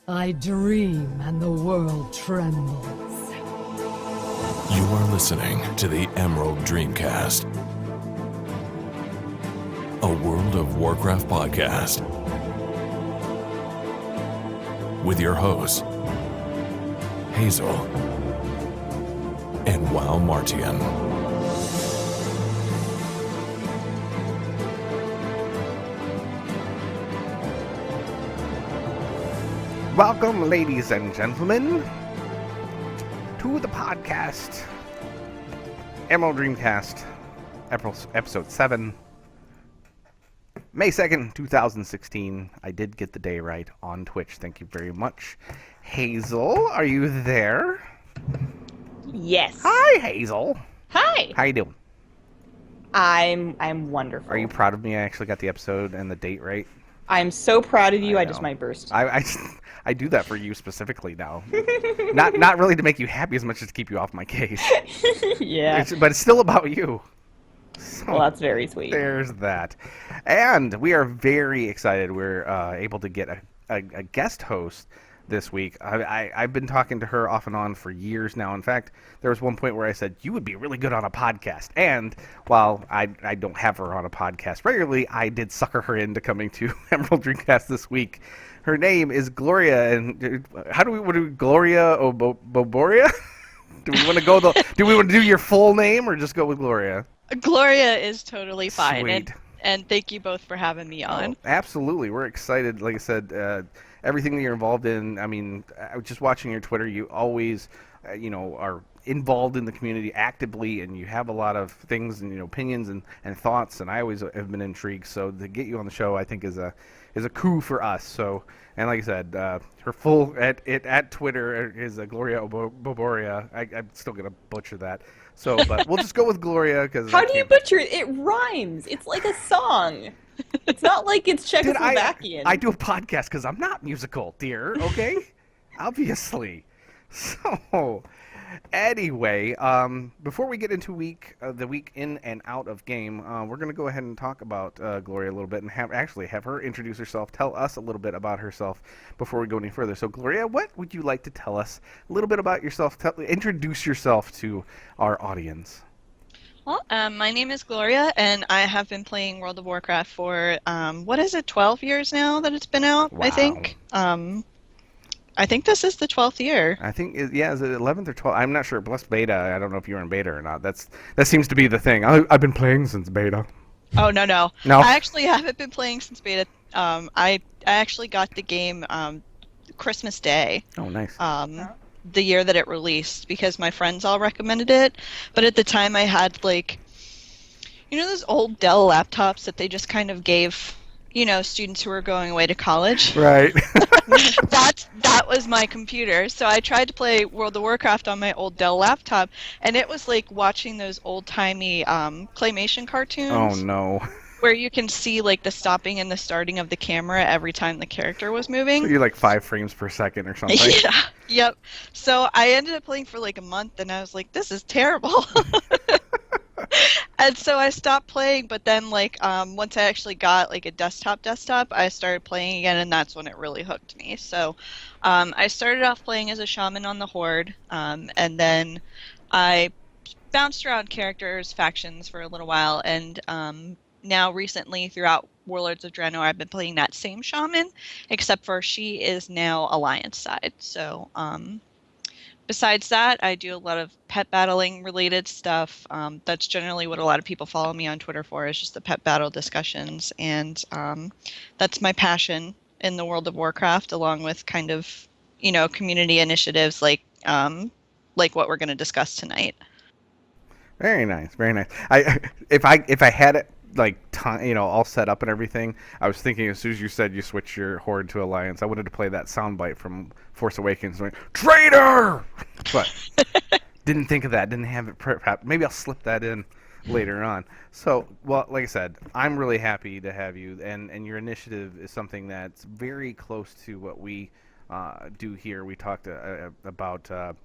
I dream and the world trembles. You are listening to the Emerald Dreamcast, a World of Warcraft podcast, with your hosts, Hazel and Wowmartiean. Welcome, ladies and gentlemen, to the podcast, Emerald Dreamcast, episode 7, May 2nd, 2016. I did get the day right on Twitch. Thank you very much. Hazel, are you there? Yes. Hi, Hazel. Hi. How you doing? I'm wonderful. Are you proud of me? I actually got the episode and the date right. I'm so proud of you. I just know. might burst. I do that for you specifically now. not really to make you happy as much as to keep you off my case. Yeah. But it's still about you. So, Well, that's very sweet. There's that. And we are very excited. We're able to get a guest host this week. I've been talking to her off and on for years now. In fact, there was one point where I said, you would be really good on a podcast. And while I don't have her on a podcast regularly, I did sucker her into coming to Emerald Dreamcast this week. Her name is Gloria, and what do we Gloria Boboria? Do we want to do we want to do your full name or just go with Gloria? Gloria is totally fine. Sweet. And thank you both for having me on. Oh, absolutely. We're excited. Like I said, everything that you're involved in, I mean, just watching your Twitter, you always, are involved in the community actively, and you have a lot of things and, opinions and thoughts, and I always have been intrigued. So to get you on the show, I think is a coup for us. So, and like I said, her full at Twitter is Gloria Boboria. I'm still going to butcher that. So, but we'll just go with Gloria because. How do you butcher it? It rhymes. It's like a song. It's not like it's Czechoslovakian. I do a podcast because I'm not musical, dear. Okay, obviously. So, anyway, before we get into the week in and out of game, we're going to go ahead and talk about Gloria a little bit and have her introduce herself, tell us a little bit about herself before we go any further. So, Gloria, what would you like to tell us a little bit about yourself? Introduce yourself to our audience. Well, my name is Gloria, and I have been playing World of Warcraft for, 12 years now that it's been out, Wow. I think. I think this is the 12th year. I think, is it 11th or 12th? I'm not sure. Plus beta. I don't know if you're in beta or not. That seems to be the thing. I've been playing since beta. Oh, no. No? I actually haven't been playing since beta. I actually got the game Christmas Day. Oh, nice. The year that it released, because my friends all recommended it. But at the time I had, those old Dell laptops that they just kind of gave, students who were going away to college. Right. That was my computer. So I tried to play World of Warcraft on my old Dell laptop, and it was like watching those old-timey claymation cartoons. Oh, no. Where you can see, the stopping and the starting of the camera every time the character was moving. So you're 5 frames per second or something. Yeah. Yep. So I ended up playing for a month, and I was like, this is terrible. And so I stopped playing, but then once I actually got a desktop, I started playing again, and that's when it really hooked me. So I started off playing as a shaman on the Horde, and then I bounced around characters, factions for a little while, and now recently throughout Warlords of Draenor, I've been playing that same shaman, except for she is now Alliance side. So besides that, I do a lot of pet battling related stuff. That's generally what a lot of people follow me on Twitter for, is just the pet battle discussions. And that's my passion in the World of Warcraft, along with kind of, community initiatives like what we're going to discuss tonight. Very nice, very nice. If I had it all set up and everything, I was thinking as soon as you said you switch your Horde to Alliance, I wanted to play that soundbite from Force Awakens, going, "Traitor!" But didn't think of that. Didn't have it prepped. Maybe I'll slip that in later on. So, well, like I said, I'm really happy to have you, and your initiative is something that's very close to what we do here. We talked about.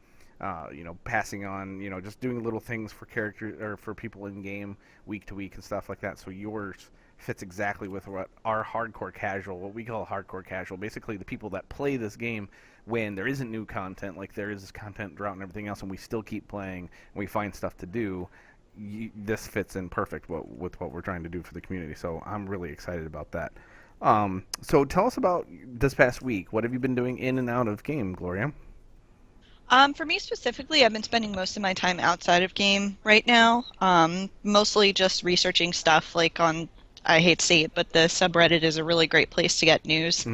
Passing on, just doing little things for characters or for people in game week to week and stuff like that. So yours fits exactly with what our hardcore casual, what we call hardcore casual, basically the people that play this game when there isn't new content, like there is this content drought and everything else, and we still keep playing and we find stuff to do. This fits in perfect with what we're trying to do for the community, so I'm really excited about that. So tell us about this past week. What have you been doing in and out of game, Gloria? For me specifically, I've been spending most of my time outside of game right now. Mostly just researching stuff like on, I hate to say it, but the subreddit is a really great place to get news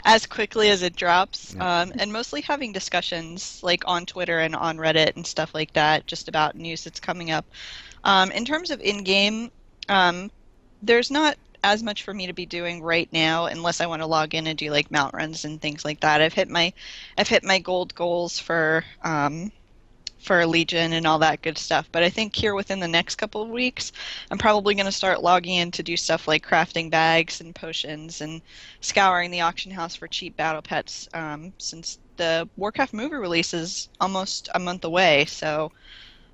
as quickly as it drops. And mostly having discussions like on Twitter and on Reddit and stuff like that, just about news that's coming up. In terms of in-game, there's not as much for me to be doing right now unless I want to log in and do like mount runs and things like that. I've hit my gold goals for Legion and all that good stuff, but I think here within the next couple of weeks I'm probably going to start logging in to do stuff like crafting bags and potions and scouring the auction house for cheap battle pets, since the Warcraft movie release is almost a month away, so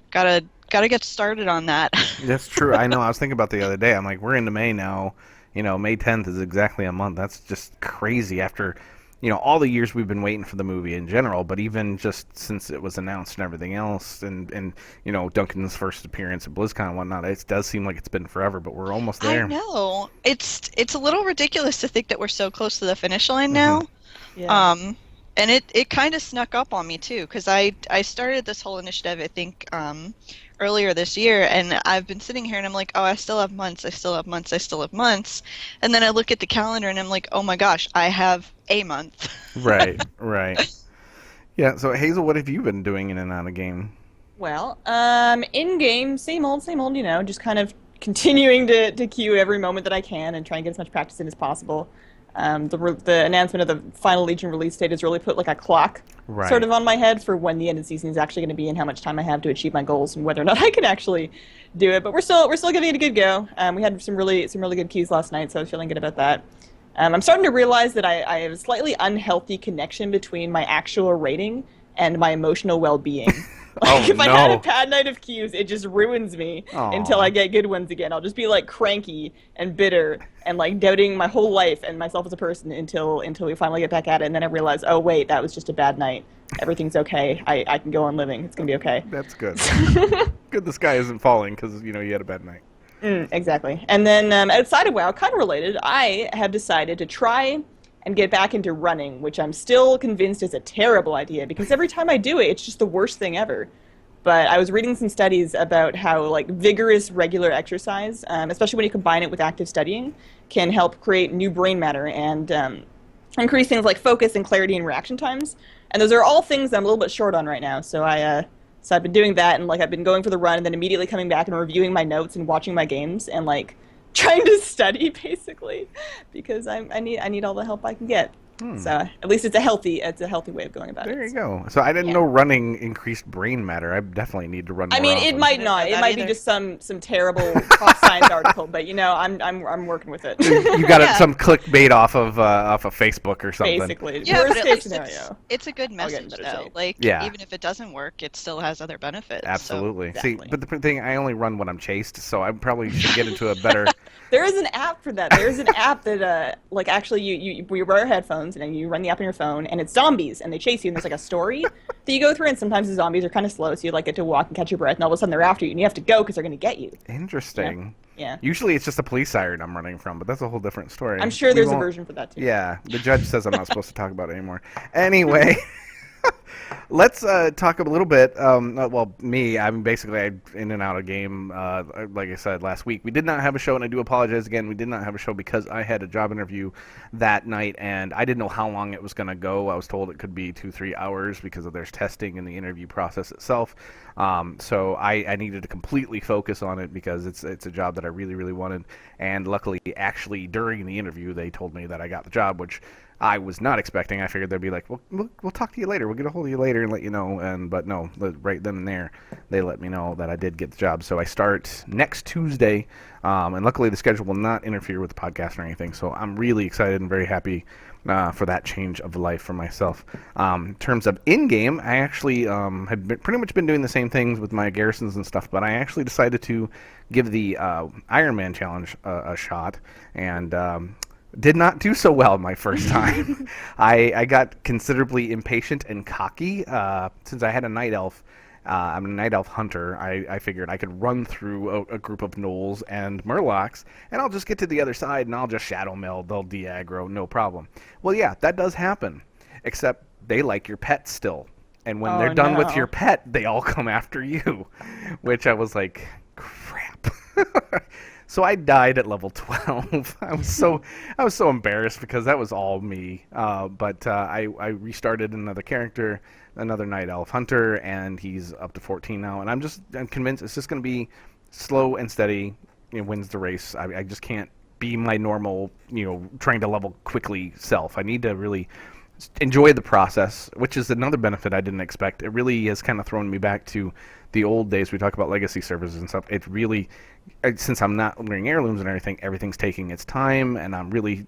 gotta get started on that. That's true. I know. I was thinking about the other day. I'm like, we're into May now. May 10th is exactly a month. That's just crazy after, all the years we've been waiting for the movie in general, but even just since it was announced and everything else, and Duncan's first appearance at BlizzCon and whatnot, it does seem like it's been forever, but we're almost there. I know. It's a little ridiculous to think that we're so close to the finish line now. Yeah. And it kind of snuck up on me too, because I started this whole initiative, I think, earlier this year, and I've been sitting here and I'm like, oh, I still have months, and then I look at the calendar and I'm like, oh my gosh, I have a month. Right. Yeah, so Hazel, what have you been doing in and out of game? Well, in game, same old, just kind of continuing to queue every moment that I can and try and get as much practice in as possible. The announcement of the final Legion release date has really put like a clock sort of on my head for when the end of the season is actually going to be and how much time I have to achieve my goals and whether or not I can actually do it. But we're still giving it a good go. We had some really good queues last night, so I was feeling good about that. I'm starting to realize that I have a slightly unhealthy connection between my actual rating and my emotional well-being. If I had a bad night of queues, it just ruins me until I get good ones again. I'll just be like cranky and bitter and like doubting my whole life and myself as a person until we finally get back at it, and then I realize, oh wait, that was just a bad night. Everything's okay. I can go on living. It's gonna be okay. That's good. Good the sky isn't falling because you had a bad night. Exactly. And then outside of WoW, kind of related, I have decided to try and get back into running, which I'm still convinced is a terrible idea because every time I do it, it's just the worst thing ever. But I was reading some studies about how like vigorous regular exercise, especially when you combine it with active studying, can help create new brain matter and increase things like focus and clarity and reaction times. And those are all things that I'm a little bit short on right now. So I've been doing that, and like I've been going for the run and then immediately coming back and reviewing my notes and watching my games and like trying to study basically because I need all the help I can get. So at least it's a healthy way of going about it. There you go. So I didn't know running increased brain matter. I definitely need to run more. I mean, it might not. It might be just some terrible pop science article, but I'm working with it. You got some clickbait off of Facebook or something. Basically, yeah, worst but at case least scenario. it's a good message though. Like even if it doesn't work, it still has other benefits. Absolutely. So. See, but the thing, I only run when I'm chased, so I probably should get into a better. There is an app for that. There's an app that like actually you wear headphones and then you run the app on your phone and it's zombies and they chase you and there's like a story that you go through and sometimes the zombies are kind of slow so you like get to walk and catch your breath and all of a sudden they're after you and you have to go because they're going to get you. Interesting. Yeah. Usually it's just a police siren I'm running from, but that's a whole different story. I'm sure there's a version for that too. Yeah, the judge says I'm not supposed to talk about it anymore. Anyway. Let's talk a little bit. Me, I'm basically in and out of game. Like I said last week, we did not have a show, and I do apologize again. We did not have a show because I had a job interview that night, and I didn't know how long it was going to go. I was told it could be 2-3 hours because there's testing in the interview process itself. So I needed to completely focus on it because it's a job that I really, really wanted. And luckily, actually, during the interview, they told me that I got the job, which I was not expecting. I figured they'd be like, well, we'll talk to you later. We'll get a hold of you later and let you know. But no, right then and there, they let me know that I did get the job. So I start next Tuesday, and luckily the schedule will not interfere with the podcast or anything. So I'm really excited and very happy for that change of life for myself. In terms of in-game, I actually had pretty much been doing the same things with my garrisons and stuff, but I actually decided to give the Iron Man challenge a shot, and did not do so well my first time. I got considerably impatient and cocky since I had a night elf. I'm a night elf hunter. I figured I could run through a group of gnolls and murlocs, and I'll just get to the other side and I'll just shadow meld. They'll de-aggro, no problem. Well, yeah, that does happen, except they like your pet still. And when they're done with your pet, they all come after you, which I was like, crap. So I died at level 12. I was so embarrassed because that was all me. But I restarted another character, another night elf hunter, and he's up to 14 now. And I'm convinced it's just going to be slow and steady. Wins the race. I just can't be my normal, trying to level quickly self. I need to really enjoy the process, which is another benefit I didn't expect. It really has kind of thrown me back to the old days. We talk about legacy servers and stuff. It really, since I'm not wearing heirlooms and everything, everything's taking its time, and I'm really,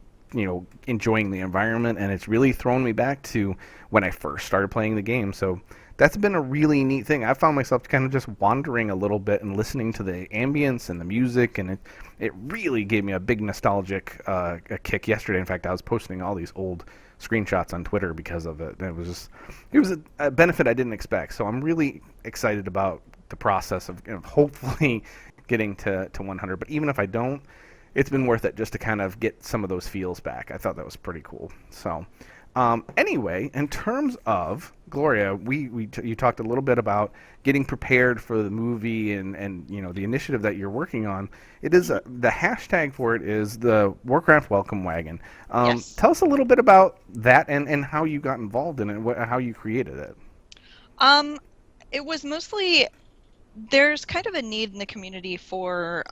enjoying the environment, and it's really thrown me back to when I first started playing the game. So that's been a really neat thing. I found myself kind of just wandering a little bit and listening to the ambience and the music, and it really gave me a big nostalgic a kick yesterday. In fact, I was posting all these old screenshots on Twitter because of it. It was a benefit I didn't expect. So I'm really excited about the process of hopefully getting to 100. But even if I don't, it's been worth it just to kind of get some of those feels back. I thought that was pretty cool. So anyway, in terms of Gloria, you talked a little bit about getting prepared for the movie and the initiative that you're working on. It is the hashtag for it is the Warcraft Welcome Wagon. Yes. Tell us a little bit about that and how you got involved in it, how you created it. It was mostly, there's kind of a need in the community for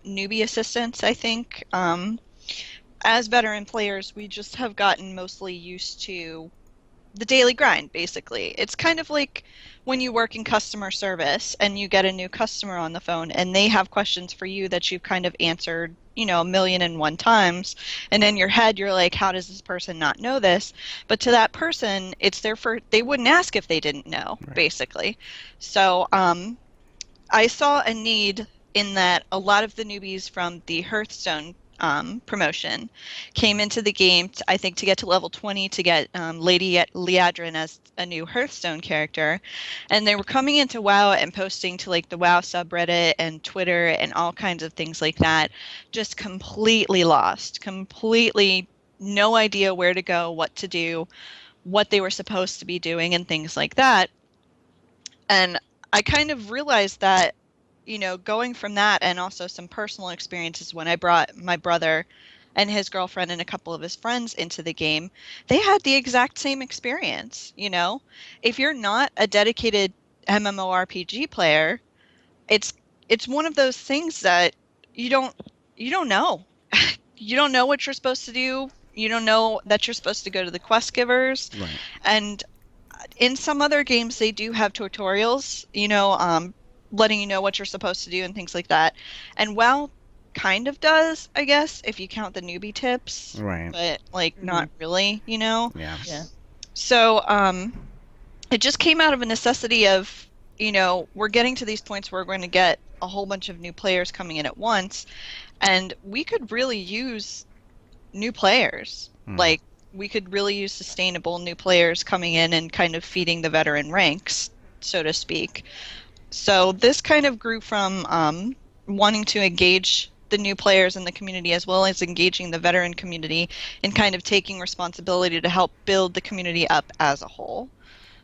newbie assistance, I think. As veteran players, we just have gotten mostly used to the daily grind, basically. It's kind of like when you work in customer service and you get a new customer on the phone and they have questions for you that you've kind of answered, 1,000,001 times, and in your head you're like, how does this person not know this? But to that person, they wouldn't ask if they didn't know, right. Basically. So I saw a need in that a lot of the newbies from the Hearthstone promotion came into the game, I think, to get to level 20 to get Lady Liadrin as a new Hearthstone character, and they were coming into WoW and posting to like the WoW subreddit and Twitter and all kinds of things like that, just completely lost, completely no idea where to go, what to do, what they were supposed to be doing, and things like that. And I kind of realized that going from that and also some personal experiences when I brought my brother and his girlfriend and a couple of his friends into the game, they had the exact same experience. If you're not a dedicated MMORPG player, it's one of those things that you don't know. You don't know what you're supposed to do. You don't know that you're supposed to go to the quest givers. Right. And in some other games, they do have tutorials, letting you know what you're supposed to do and things like that. And WoW kind of does, I guess, if you count the newbie tips. Right. But not really, Yeah. So it just came out of a necessity of, we're getting to these points where we're going to get a whole bunch of new players coming in at once, and we could really use new players. Like, we could really use sustainable new players coming in and kind of feeding the veteran ranks, so to speak. So this kind of grew from wanting to engage the new players in the community as well as engaging the veteran community and kind of taking responsibility to help build the community up as a whole.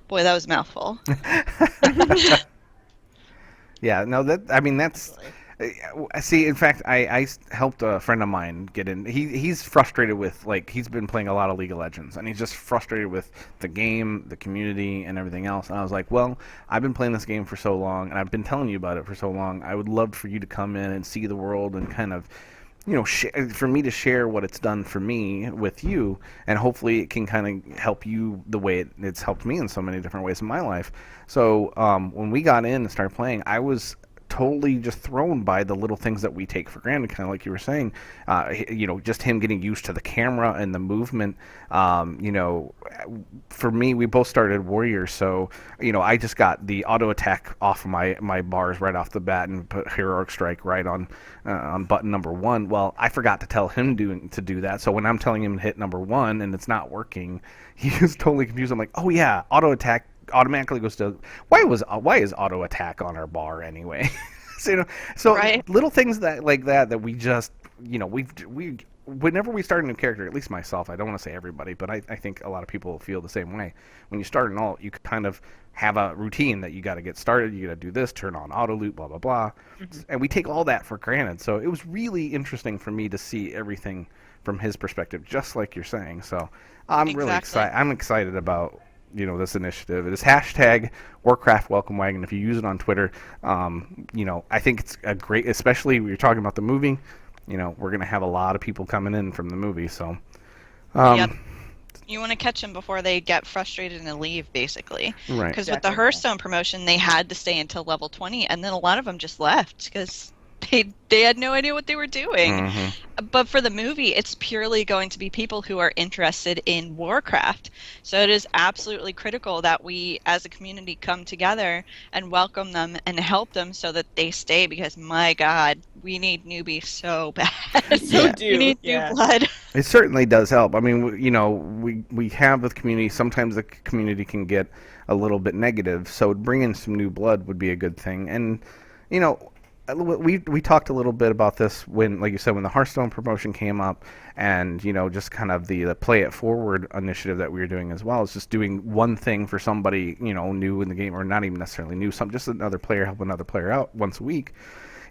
Boy, that was a mouthful. Yeah, no, that's... See, in fact, I helped a friend of mine get in. He's frustrated with, he's been playing a lot of League of Legends, and he's just frustrated with the game, the community, and everything else. And I was like, well, I've been playing this game for so long, and I've been telling you about it for so long. I would love for you to come in and see the world and kind of, for me to share what it's done for me with you, and hopefully it can kind of help you the way it's helped me in so many different ways in my life. So when we got in and started playing, I was totally just thrown by the little things that we take for granted, kind of like you were saying. Just him getting used to the camera and the movement. For me, we both started warriors, so I just got the auto attack off of my bars right off the bat and put heroic strike right on button number 1. Well, I forgot to tell him to do that, so when I'm telling him to hit number 1 and it's not working, he was totally confused. I'm like, oh yeah, auto attack automatically goes to why is auto attack on our bar anyway? so Right. little things that we just we whenever we start a new character, at least myself, I don't want to say everybody, but I think a lot of people feel the same way. When you start an alt, you kind of have a routine that you got to get started, you got to do this, turn on auto loop, blah blah blah. And we take all that for granted. So it was really interesting for me to see everything from his perspective, just like you're saying. So I'm really excited. I'm excited about this initiative. It is hashtag Warcraft Welcome Wagon. If you use it on Twitter, I think it's a great, especially when you're talking about the movie. We're going to have a lot of people coming in from the movie. So, Yep. You want to catch them before they get frustrated and leave, basically. Right. Because with the Hearthstone promotion, they had to stay until level 20, and then a lot of them just left because they had no idea what they were doing. Mm-hmm. But for the movie, it's purely going to be people who are interested in Warcraft. So it is absolutely critical that we, as a community, come together and welcome them and help them so that they stay. Because my God, we need newbies so bad. We need new blood. It certainly does help. I mean, we have with community. Sometimes the community can get a little bit negative, so bringing some new blood would be a good thing. And we talked a little bit about this when, like you said, when the Hearthstone promotion came up, and just kind of the Play It Forward initiative that we were doing as well. Is just doing one thing for somebody new in the game, or not even necessarily new, just another player help another player out once a week.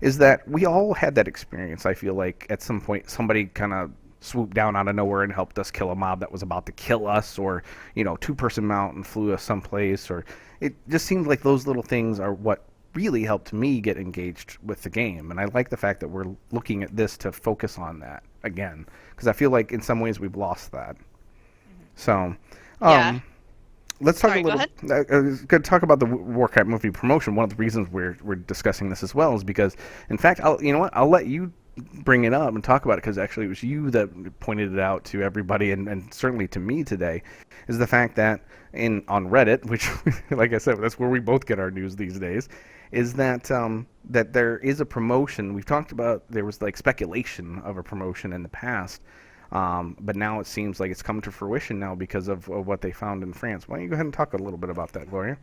Is that we all had that experience? I feel like at some point somebody kind of swooped down out of nowhere and helped us kill a mob that was about to kill us, or 2-person mount and flew us someplace, or it just seems like those little things are what really helped me get engaged with the game. And I like the fact that we're looking at this to focus on that again, because I feel like in some ways we've lost that. So let's talk a little. Good talk about the Warcraft movie promotion. One of the reasons we're discussing this as well is because, in fact, I'll let you bring it up and talk about it, because actually it was you that pointed it out to everybody, and certainly to me today, is the fact that on Reddit, which, like I said, that's where we both get our news these days, is that that there is a promotion. We've talked about, there was like speculation of a promotion in the past, but now it seems like it's come to fruition now because of what they found in France. Why don't you go ahead and talk a little bit about that, Gloria?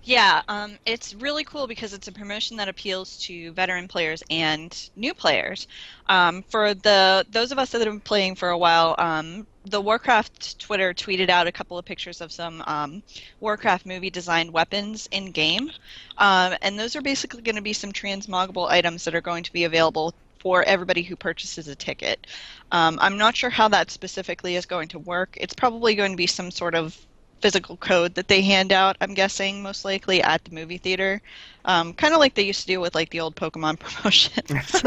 Yeah, it's really cool because it's a promotion that appeals to veteran players and new players. For those of us that have been playing for a while, the Warcraft Twitter tweeted out a couple of pictures of some Warcraft movie designed weapons in game, and those are basically going to be some transmoggable items that are going to be available for everybody who purchases a ticket. I'm not sure how that specifically is going to work. It's probably going to be some sort of physical code that they hand out, I'm guessing, most likely at the movie theater. Kind of like they used to do with like the old Pokemon promotions.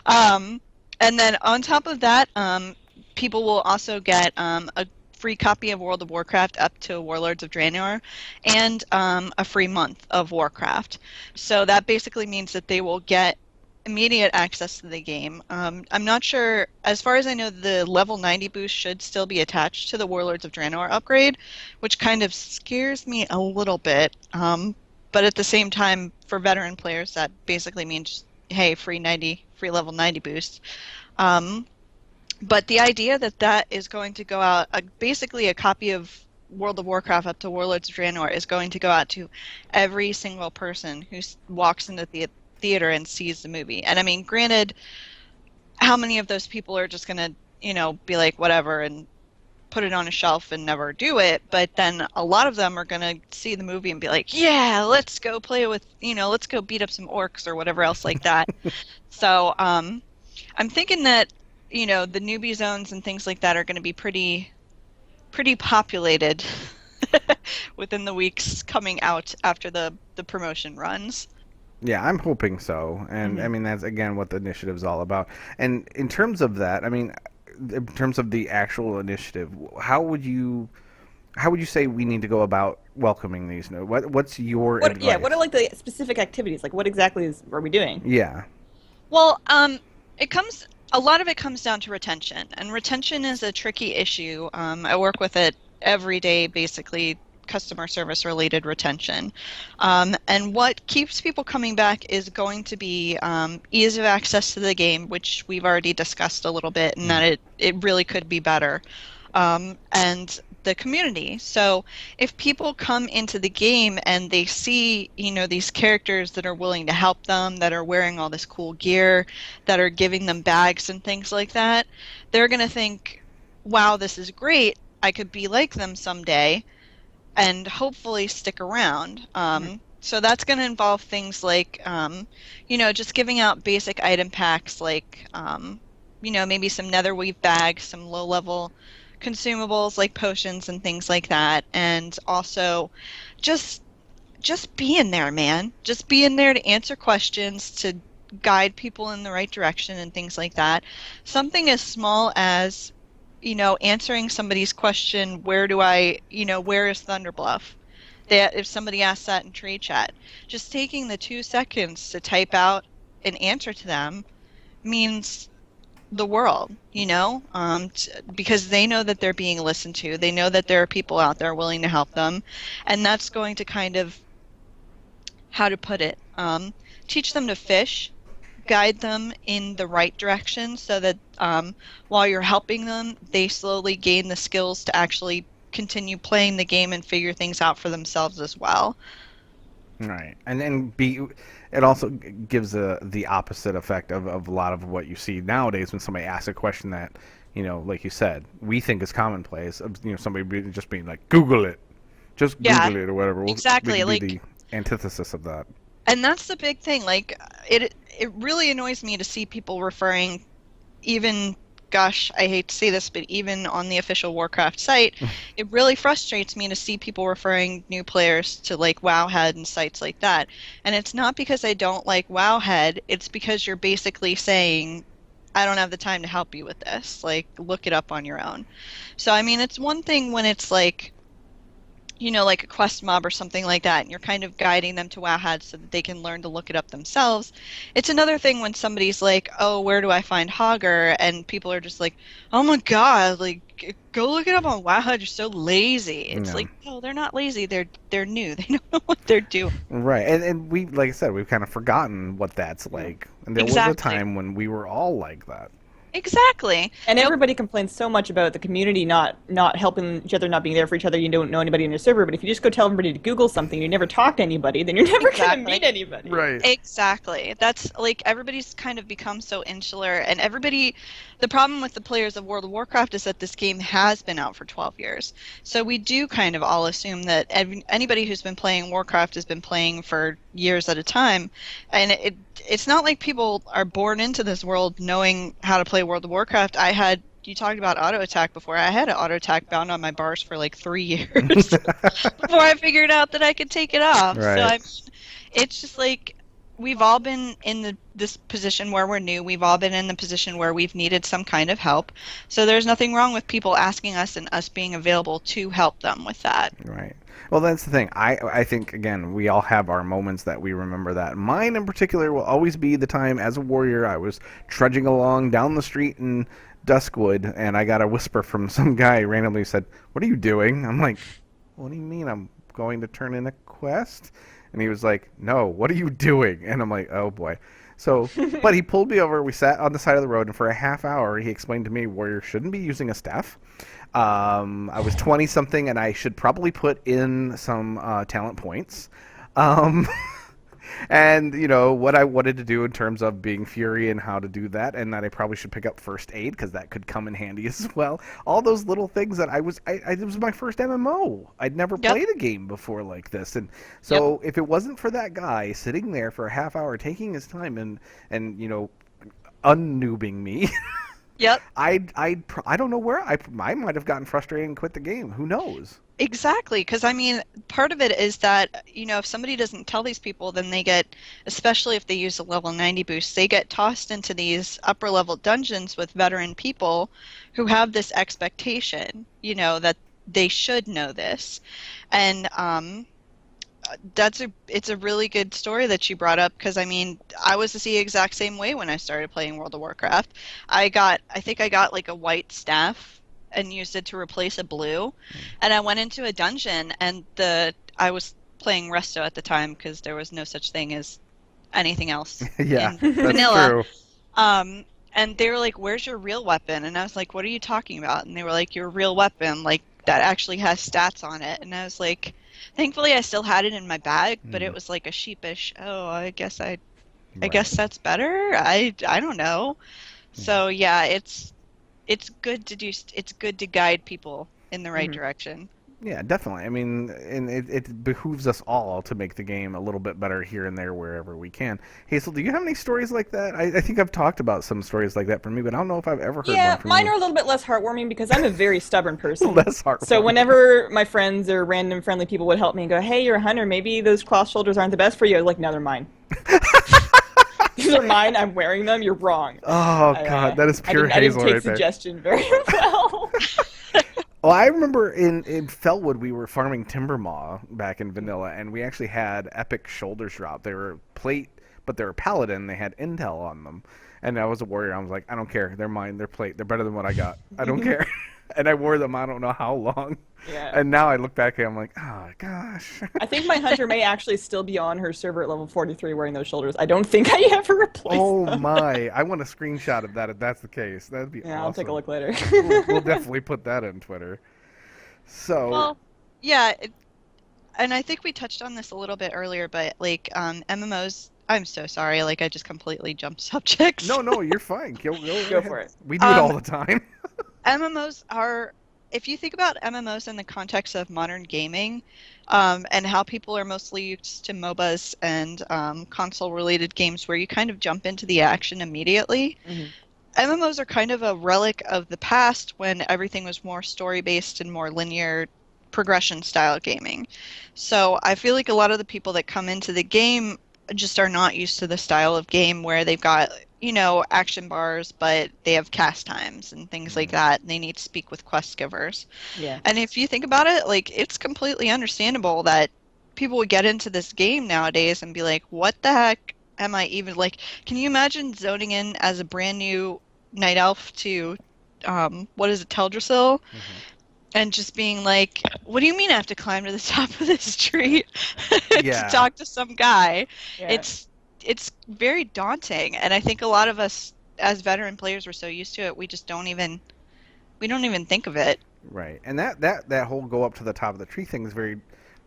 And then on top of that, people will also get a free copy of World of Warcraft up to Warlords of Draenor, and a free month of Warcraft. So that basically means that they will get immediate access to the game. I'm not sure, as far as I know, the level 90 boost should still be attached to the Warlords of Draenor upgrade, which kind of scares me a little bit. But at the same time, for veteran players, that basically means, hey, free level 90 boost. But the idea that is going to go out, basically a copy of World of Warcraft up to Warlords of Draenor is going to go out to every single person who walks into the theater and sees the movie. And I mean, granted, how many of those people are just going to, be like, whatever, and put it on a shelf and never do it? But then a lot of them are going to see the movie and be like, yeah, let's go play with, let's go beat up some orcs or whatever else like that. So I'm thinking that, the newbie zones and things like that are going to be pretty populated within the weeks coming out after the promotion runs. Yeah, I'm hoping so. And I mean, that's again what the initiative's all about. And in terms of that, I mean, in terms of the actual initiative, how would you say we need to go about welcoming these new? What's your What? advice? Yeah. What are like the specific activities? Like, what exactly are we doing? Yeah. Well, a lot of it comes down to retention, and retention is a tricky issue. I work with it every day, basically, customer service related retention. And what keeps people coming back is going to be ease of access to the game, which we've already discussed a little bit, and that it really could be better. And the community. So if people come into the game and they see, these characters that are willing to help them, that are wearing all this cool gear, that are giving them bags and things like that, they're going to think, wow, this is great. I could be like them someday, and hopefully stick around. So that's going to involve things like, just giving out basic item packs like, maybe some netherweave bags, some low-level consumables like potions and things like that, and also just being there, man. Just being there to answer questions, to guide people in the right direction and things like that. Something as small as, answering somebody's question, where is Thunderbluff? If somebody asks that in trade chat, just taking the 2 seconds to type out an answer to them means the world, because they know that they're being listened to. They know that there are people out there willing to help them, and that's going to kind of, how to put it, teach them to fish, guide them in the right direction, so that while you're helping them, they slowly gain the skills to actually continue playing the game and figure things out for themselves as well. Right, and then it also gives the opposite effect of a lot of what you see nowadays when somebody asks a question that, like you said, we think is commonplace. Of somebody just being like, Google it, just Google it or whatever. Exactly, we can be the antithesis of that. And that's the big thing. Like, it really annoys me to see people referring, even. Gosh, I hate to say this, but even on the official Warcraft site, it really frustrates me to see people referring new players to like Wowhead and sites like that. And it's not because I don't like Wowhead, it's because you're basically saying, I don't have the time to help you with this. Like, look it up on your own. So, I mean, it's one thing when it's like, like a quest mob or something like that, and you're kind of guiding them to Wowhead so that they can learn to look it up themselves. It's another thing when somebody's like, oh, where do I find Hogger? And people are just like, oh my god, like, go look it up on Wowhead, you're so lazy. It's like, no, they're not lazy, they're new. They don't know what they're doing. Right, and we, like I said, we've kind of forgotten what that's like. And there was a time when we were all like that. Exactly. And everybody complains so much about the community not helping each other, not being there for each other. You don't know anybody in your server, but if you just go tell everybody to Google something, you never talk to anybody, then you're never going to meet anybody. Right. Exactly. That's like, everybody's kind of become so insular, and the problem with the players of World of Warcraft is that this game has been out for 12 years. So we do kind of all assume that anybody who's been playing Warcraft has been playing for years at a time, and it's not like people are born into this world knowing how to play World of Warcraft. You talked about auto attack before. I had an auto attack bound on my bars for like 3 years before I figured out that I could take it off. Right. So I mean, it's just like, we've all been in this position where we're new. We've all been in the position where we've needed some kind of help. So there's nothing wrong with people asking us and us being available to help them with that. Right. Well, that's the thing. I think, again, we all have our moments that we remember that. Mine in particular will always be the time as a warrior I was trudging along down the street in Duskwood, and I got a whisper from some guy randomly said, "What are you doing?" I'm like, "What do you mean I'm going to turn in a quest?" And he was like, "No, what are you doing?" And I'm like, "Oh boy." So, but he pulled me over. We sat on the side of the road, and for a half hour, he explained to me warriors shouldn't be using a staff. I was 20-something, and I should probably put in some talent points. And, what I wanted to do in terms of being Fury and how to do that, and that I probably should pick up First Aid, because that could come in handy as well. All those little things that it was my first MMO. I'd never played a game before like this. And so if it wasn't for that guy sitting there for a half hour, taking his time and unnoobing me, Yep. I don't know where I might have gotten frustrated and quit the game. Who knows? Exactly, because I mean, part of it is that, if somebody doesn't tell these people, then they get, especially if they use a level 90 boost, they get tossed into these upper level dungeons with veteran people who have this expectation, that they should know this. And it's a really good story that you brought up, because I mean, I was the exact same way when I started playing World of Warcraft. I think I got like a white staff and used it to replace a blue, and I went into a dungeon, and I was playing Resto at the time because there was no such thing as anything else Yeah, in that's vanilla. true. And they were like, "Where's your real weapon?" And I was like, "What are you talking about?" And they were like, "Your real weapon, like that actually has stats on it." And I was like, thankfully I still had it in my bag, but it was like a sheepish, "Oh, I guess that's better." I don't know. So yeah, it's good to guide people in the right direction. Yeah, definitely. I mean, and it behooves us all to make the game a little bit better here and there wherever we can. Hazel, do you have any stories like that? I think I've talked about some stories like that from me, but I don't know if I've ever heard one from mine you. are a little bit less heartwarming because I'm a very stubborn person. Less heartwarming. So whenever my friends or random friendly people would help me and go, "Hey, you're a hunter, maybe those cloth shoulders aren't the best for you," I was like, "No, they're mine." These are mine. I'm wearing them. You're wrong. Oh God, that is pure I Hazel didn't take right there. suggestion very well. Well, I remember in Felwood we were farming timber maw back in vanilla, and we actually had epic shoulders drop. They were plate, but they were paladin. They had intel on them, and I was a warrior. I was like, I don't care. They're mine. They're plate. They're better than what I got. I don't care. And I wore them I don't know how long. Yeah. And now I look back and I'm like, oh gosh. I think my hunter may actually still be on her server at level 43 wearing those shoulders. I don't think I ever replaced them. My! I want a screenshot of that if that's the case. That'd be awesome. Yeah, I'll take a look later. We'll definitely put that on Twitter. So. Well, yeah, and I think we touched on this a little bit earlier, but like MMOs. I'm so sorry. Like I just completely jumped subjects. No, you're fine. Go for it. We do it all the time. MMOs are, if you think about MMOs in the context of modern gaming, and how people are mostly used to MOBAs and console-related games where you kind of jump into the action immediately, MMOs are kind of a relic of the past when everything was more story-based and more linear progression-style gaming. So I feel like a lot of the people that come into the game just are not used to the style of game where they've got action bars, but they have cast times and things like that, and they need to speak with quest givers. Yeah. And if you think about it, like, it's completely understandable that people would get into this game nowadays and be like, what the heck am I even, like, can you imagine zoning in as a brand new night elf to, Teldrassil? And just being like, what do you mean I have to climb to the top of this tree to talk to some guy? Yeah. It's very daunting, and I think a lot of us as veteran players were so used to it, we don't even think of it. Right, and that whole go up to the top of the tree thing is very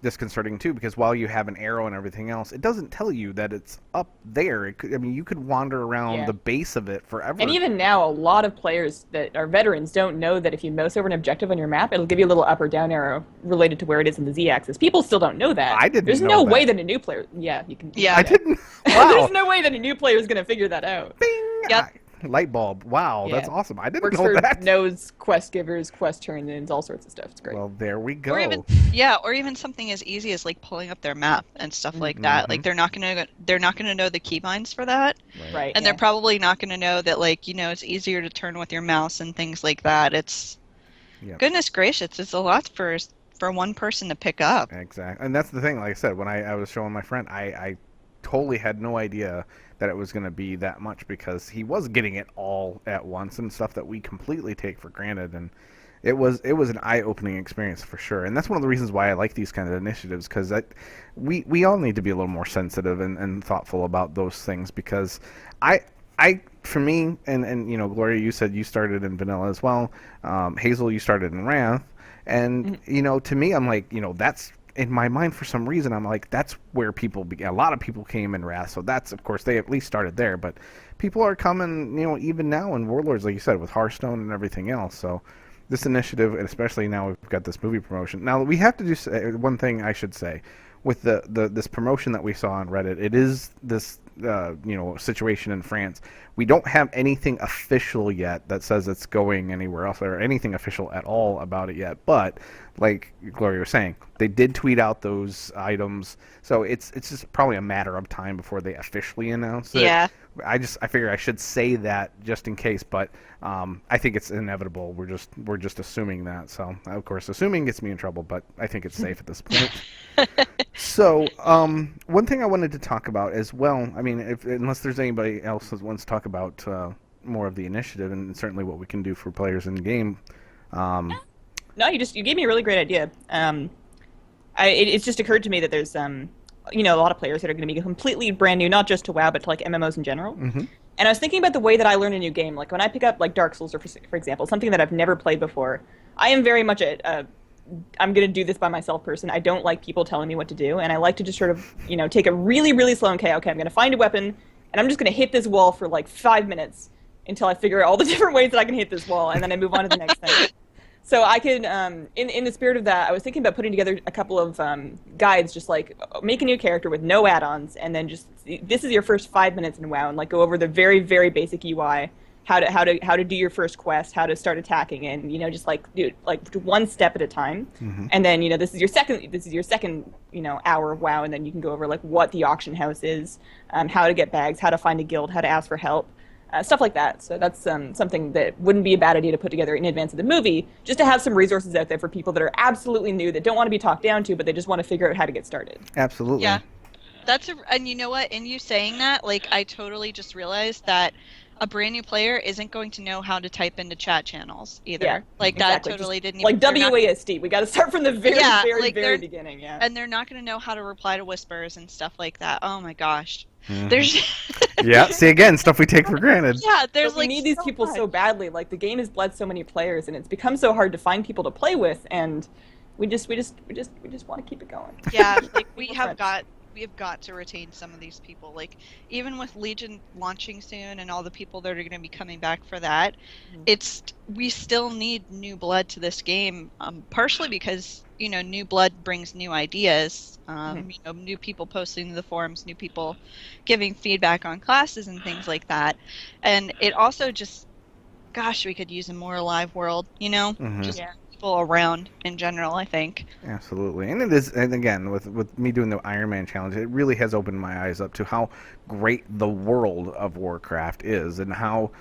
disconcerting too, because while you have an arrow and everything else, it doesn't tell you that it's up there. You could wander around the base of it forever. And even now, a lot of players that are veterans don't know that if you mouse over an objective on your map, it'll give you a little up or down arrow related to where it is in the Z-axis. People still don't know that. I didn't There's know no that. way that a new player... Yeah, you can... Yeah. I didn't. Wow. There's no way that a new player is going to figure that out. Bing! Yep. Light bulb. Wow, Yeah. that's awesome. I didn't Works know for that. nodes, quest givers, quest turn-ins, all sorts of stuff. It's great. Well, there we go. Or even something as easy as like pulling up their map and stuff like that. Like they're not gonna know the keybinds for that, right. and they're probably not gonna know that it's easier to turn with your mouse and things like that. It's goodness gracious, it's a lot for one person to pick up. Exactly, and that's the thing. Like I said, when I was showing my friend, I totally had no idea that it was going to be that much, because he was getting it all at once and stuff that we completely take for granted, and it was an eye-opening experience for sure. And that's one of the reasons why I like these kind of initiatives, because we all need to be a little more sensitive and thoughtful about those things, because for me, and Gloria, you said you started in vanilla as well. Hazel, you started in Wrath, and to me, I'm like, that's in my mind for some reason. I'm like, that's where people began. A lot of people came in Wrath, so that's, of course, they at least started there. But people are coming, even now in Warlords, like you said, with Hearthstone and everything else. So this initiative, and especially now we've got this movie promotion. Now we have to do one thing I should say with this promotion that we saw on Reddit. It is this situation in France. We don't have anything official yet that says it's going anywhere else, or anything official at all about it yet. But like Gloria was saying, they did tweet out those items, so it's just probably a matter of time before they officially announce it. Yeah. I figure I should say that just in case, but I think it's inevitable. We're just assuming that. So of course, assuming gets me in trouble, but I think it's safe at this point. So one thing I wanted to talk about as well. I mean, unless there's anybody else that wants to talk about more of the initiative and certainly what we can do for players in game. No, you gave me a really great idea. It's just occurred to me that there's a lot of players that are going to be completely brand new, not just to WoW, but to like MMOs in general. Mm-hmm. And I was thinking about the way that I learn a new game. Like when I pick up like Dark Souls, or for example, something that I've never played before, I am very much I'm going to do this by myself person. I don't like people telling me what to do, and I like to just sort of take a really, really slow. Okay, I'm going to find a weapon, and I'm just going to hit this wall for like 5 minutes until I figure out all the different ways that I can hit this wall, and then I move on to the next thing. So I could, in the spirit of that, I was thinking about putting together a couple of guides, just like make a new character with no add-ons, and then just this is your first 5 minutes in WoW, and like go over the very, very basic UI, how to do your first quest, how to start attacking, and just like do like one step at a time, Mm-hmm. and then this is your second hour of WoW, and then you can go over like what the auction house is, how to get bags, how to find a guild, how to ask for help. Stuff like that. So that's something that wouldn't be a bad idea to put together in advance of the movie, just to have some resources out there for people that are absolutely new, that don't want to be talked down to, but they just want to figure out how to get started. Absolutely. Yeah. And you know what? In you saying that, like, I totally just realized that a brand new player isn't going to know how to type into chat channels either. Yeah, like exactly. that totally didn't. Like they're not- WASD. We got to start from the very like, very beginning. Yeah. And they're not going to know how to reply to whispers and stuff like that. Oh my gosh. Mhm. There's. Yeah. See, again, stuff we take for granted. Yeah. There's But we like need these so people much. so badly. Like the game has bled so many players, and it's become so hard to find people to play with, and we just want to keep it going. Yeah, like we People have friends. got to retain some of these people. Like even with Legion launching soon and all the people that are going to be coming back for that, we still need new blood to this game. Partially because new blood brings new ideas. New people posting to the forums, new people giving feedback on classes and things like that. And it also just, gosh, we could use a more alive world. Mhm. Just people around in general. I think. Absolutely, and it is. And again, with me doing the Iron Man challenge, it really has opened my eyes up to how great the world of Warcraft is, and how,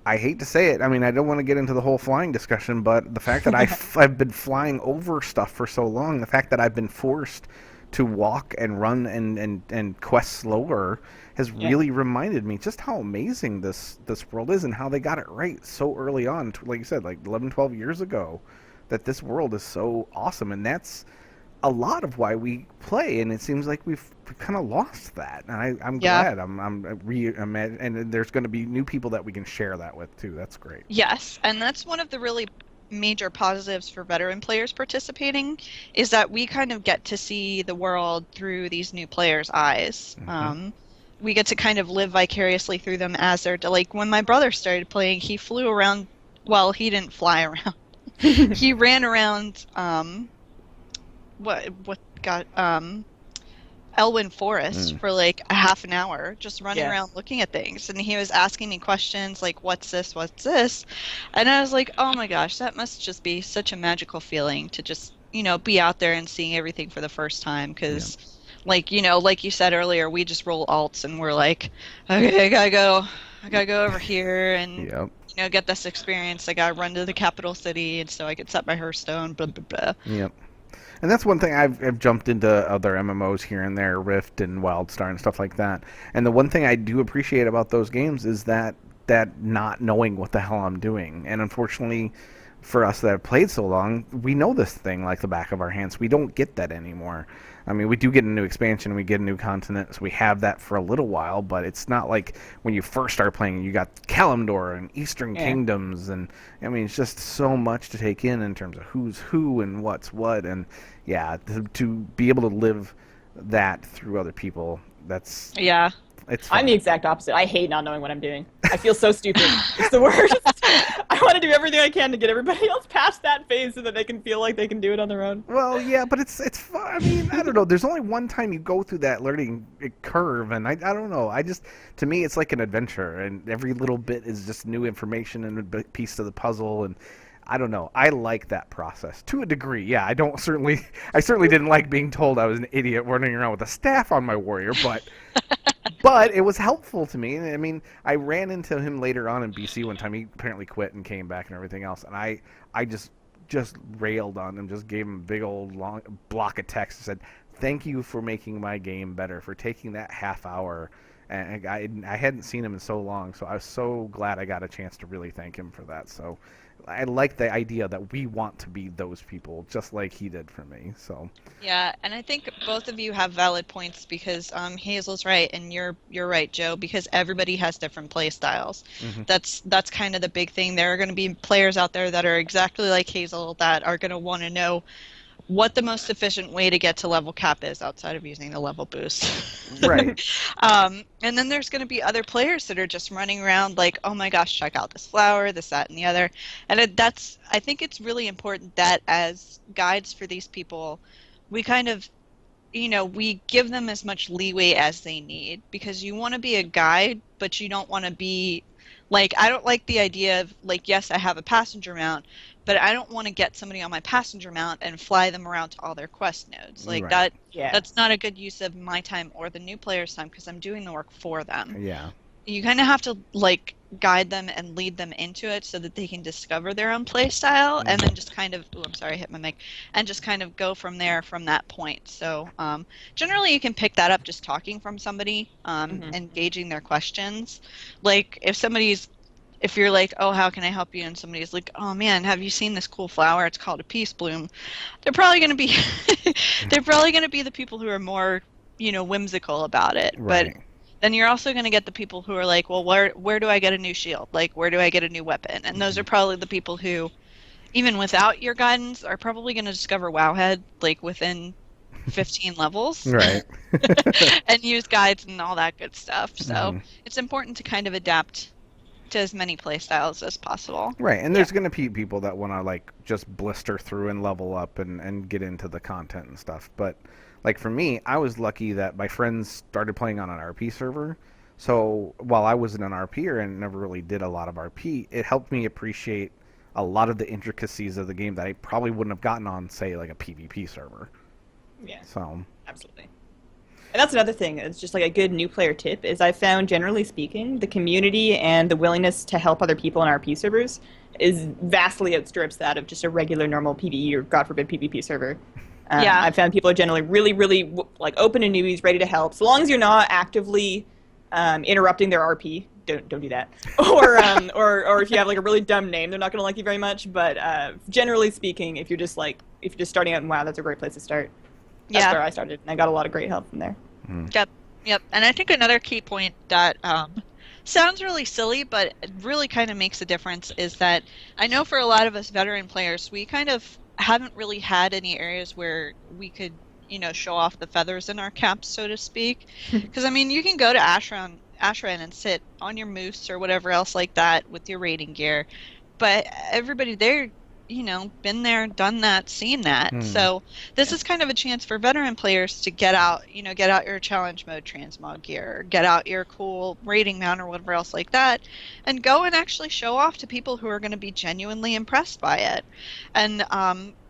I hate to say it, I mean, I don't want to get into the whole flying discussion, but the fact that I've been flying over stuff for so long, the fact that I've been forced to walk and run and quest slower has really reminded me just how amazing this world is, and how they got it right so early on, like you said, like 11, 12 years ago, that this world is so awesome. And that's a lot of why we play, and it seems like we've kind of lost that. And I'm glad. And there's going to be new people that we can share that with too. That's great. Yes, and that's one of the really major positives for veteran players participating, is that we kind of get to see the world through these new players' eyes. Mm-hmm. We get to kind of live vicariously through them as they're like when my brother started playing, he flew around. Well, he didn't fly around. He ran around. Elwyn Forest for like a half an hour, just running around looking at things, and he was asking me questions like, what's this, and I was like, oh my gosh, that must just be such a magical feeling to just be out there and seeing everything for the first time, because like like you said earlier, we just roll alts and we're like, okay, I gotta go over here and get this experience. I gotta run to the capital city, and so I could set my Hearthstone, blah blah blah. Yep. And that's one thing I've jumped into other MMOs here and there, Rift and WildStar and stuff like that. And the one thing I do appreciate about those games is that not knowing what the hell I'm doing. And unfortunately, for us that have played so long, we know this thing like the back of our hands. We don't get that anymore. I mean, we do get a new expansion, we get a new continent, so we have that for a little while, but it's not like when you first start playing, you got Kalimdor and Eastern Kingdoms, and I mean, it's just so much to take in terms of who's who and what's what, and to be able to live that through other people, it's fun. I'm the exact opposite. I hate not knowing what I'm doing. I feel so stupid. It's the worst. I want to do everything I can to get everybody else past that phase so that they can feel like they can do it on their own. Well, yeah, but it's fun. I mean, I don't know. There's only one time you go through that learning curve, and I don't know. To me, it's like an adventure, and every little bit is just new information and a piece to the puzzle, and I don't know. I like that process to a degree. Yeah, I certainly didn't like being told I was an idiot running around with a staff on my warrior, but it was helpful to me. I mean, I ran into him later on in BC one time. He apparently quit and came back and everything else, and I just railed on him, just gave him a big old long block of text and said, "Thank you for making my game better, for taking that half hour." And I hadn't seen him in so long, so I was so glad I got a chance to really thank him for that. So I like the idea that we want to be those people, just like he did for me. So yeah, and I think both of you have valid points because Hazel's right, and you're right, Joe, because everybody has different play styles. Mm-hmm. That's kind of the big thing. There are going to be players out there that are exactly like Hazel that are going to want to know what the most efficient way to get to level cap is outside of using the level boost. Right. And then there's going to be other players that are just running around like, oh my gosh, check out this flower, this, that, and the other. And I think it's really important that as guides for these people, we kind of, we give them as much leeway as they need, because you want to be a guide, but you don't want to be like, I don't like the idea of like, yes, I have a passenger mount, but I don't want to get somebody on my passenger mount and fly them around to all their quest nodes. Like right. That's not a good use of my time or the new player's time, because I'm doing the work for them. Yeah. You kind of have to like guide them and lead them into it so that they can discover their own play style, and then just kind of, I'm sorry, I hit my mic, and just kind of go from there from that point. So generally you can pick that up just talking from somebody, engaging their questions. Like if you're like, oh, how can I help you? And somebody's like, oh man, have you seen this cool flower? It's called a peace bloom. They're probably going to be, the people who are more, whimsical about it. Right. But then you're also going to get the people who are like, well, where do I get a new shield? Like, where do I get a new weapon? And those are probably the people who, even without your guidance, are probably going to discover Wowhead like within 15 levels. Right. And use guides and all that good stuff. So it's important to kind of adapt to as many play styles as possible. Right, and there's going to be people that want to like just blister through and level up and get into the content and stuff. But like for me, I was lucky that my friends started playing on an RP server. So while I wasn't an RPer and never really did a lot of RP, it helped me appreciate a lot of the intricacies of the game that I probably wouldn't have gotten on, say, like a PvP server. Yeah. So absolutely. And that's another thing. It's just like a good new player tip is I found, generally speaking, the community and the willingness to help other people in RP servers is vastly outstrips that of just a regular normal PvE or, God forbid, PvP server. Yeah. I found people are generally really, really like open to newbies, ready to help. So long as you're not actively interrupting their RP, don't do that. Or if you have like a really dumb name, they're not going to like you very much. But generally speaking, if you're just starting out in WoW, that's a great place to start. That's where I started, and I got a lot of great help from there. Yep. And I think another key point that sounds really silly, but it really kind of makes a difference is that I know for a lot of us veteran players, we kind of haven't really had any areas where we could, show off the feathers in our caps, so to speak. Because, I mean, you can go to Ashran and sit on your moose or whatever else like that with your raiding gear, but everybody there, been there, done that, seen that. So this is kind of a chance for veteran players to get out your challenge mode transmog gear, get out your cool raiding mount or whatever else like that, and go and actually show off to people who are going to be genuinely impressed by it. And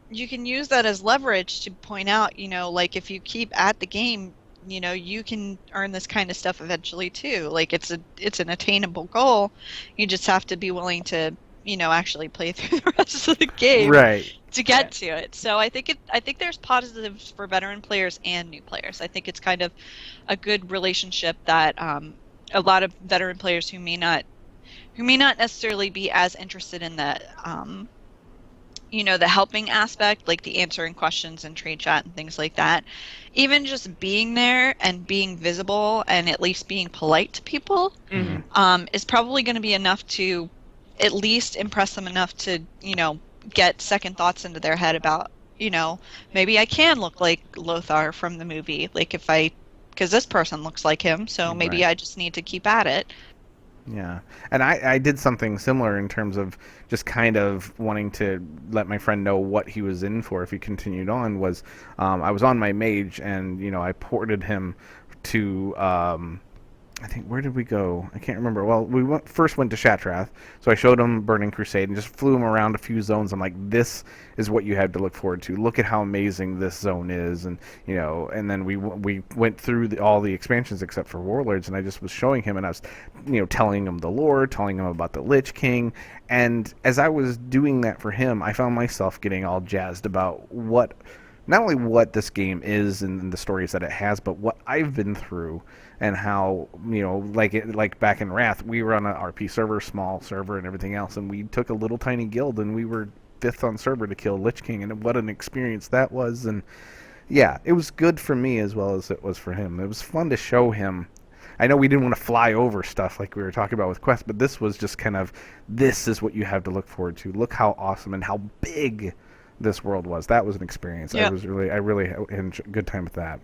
you can use that as leverage to point out, like if you keep at the game, you can earn this kind of stuff eventually too. Like it's an attainable goal. You just have to be willing to actually play through the rest of the game to get to it. So I think there's positives for veteran players and new players. I think it's kind of a good relationship that a lot of veteran players who may not necessarily be as interested in the the helping aspect, like the answering questions and trade chat and things like that, even just being there and being visible and at least being polite to people is probably going to be enough to at least impress them enough to, get second thoughts into their head about, maybe I can look like Lothar from the movie, like because this person looks like him, so maybe I just need to keep at it. Yeah, and I did something similar in terms of just kind of wanting to let my friend know what he was in for if he continued on. Was I was on my mage, and I ported him to I think, where did we go? I can't remember. Well, we first went to Shatrath, so I showed him Burning Crusade and just flew him around a few zones. I'm like, this is what you have to look forward to. Look at how amazing this zone is, and and then we went through all the expansions except for Warlords, and I just was showing him, and I was, telling him the lore, telling him about the Lich King, and as I was doing that for him, I found myself getting all jazzed about not only what this game is and the stories that it has, but what I've been through and how, like back in Wrath, we were on an RP server, small server and everything else, and we took a little tiny guild and we were 5th on server to kill Lich King, and what an experience that was. And yeah, it was good for me as well as it was for him. It was fun to show him. I know we didn't want to fly over stuff like we were talking about with Quest, but this was just kind of, this is what you have to look forward to. Look how awesome and how big this world was. That was an experience. Yep. I really had a good time with that.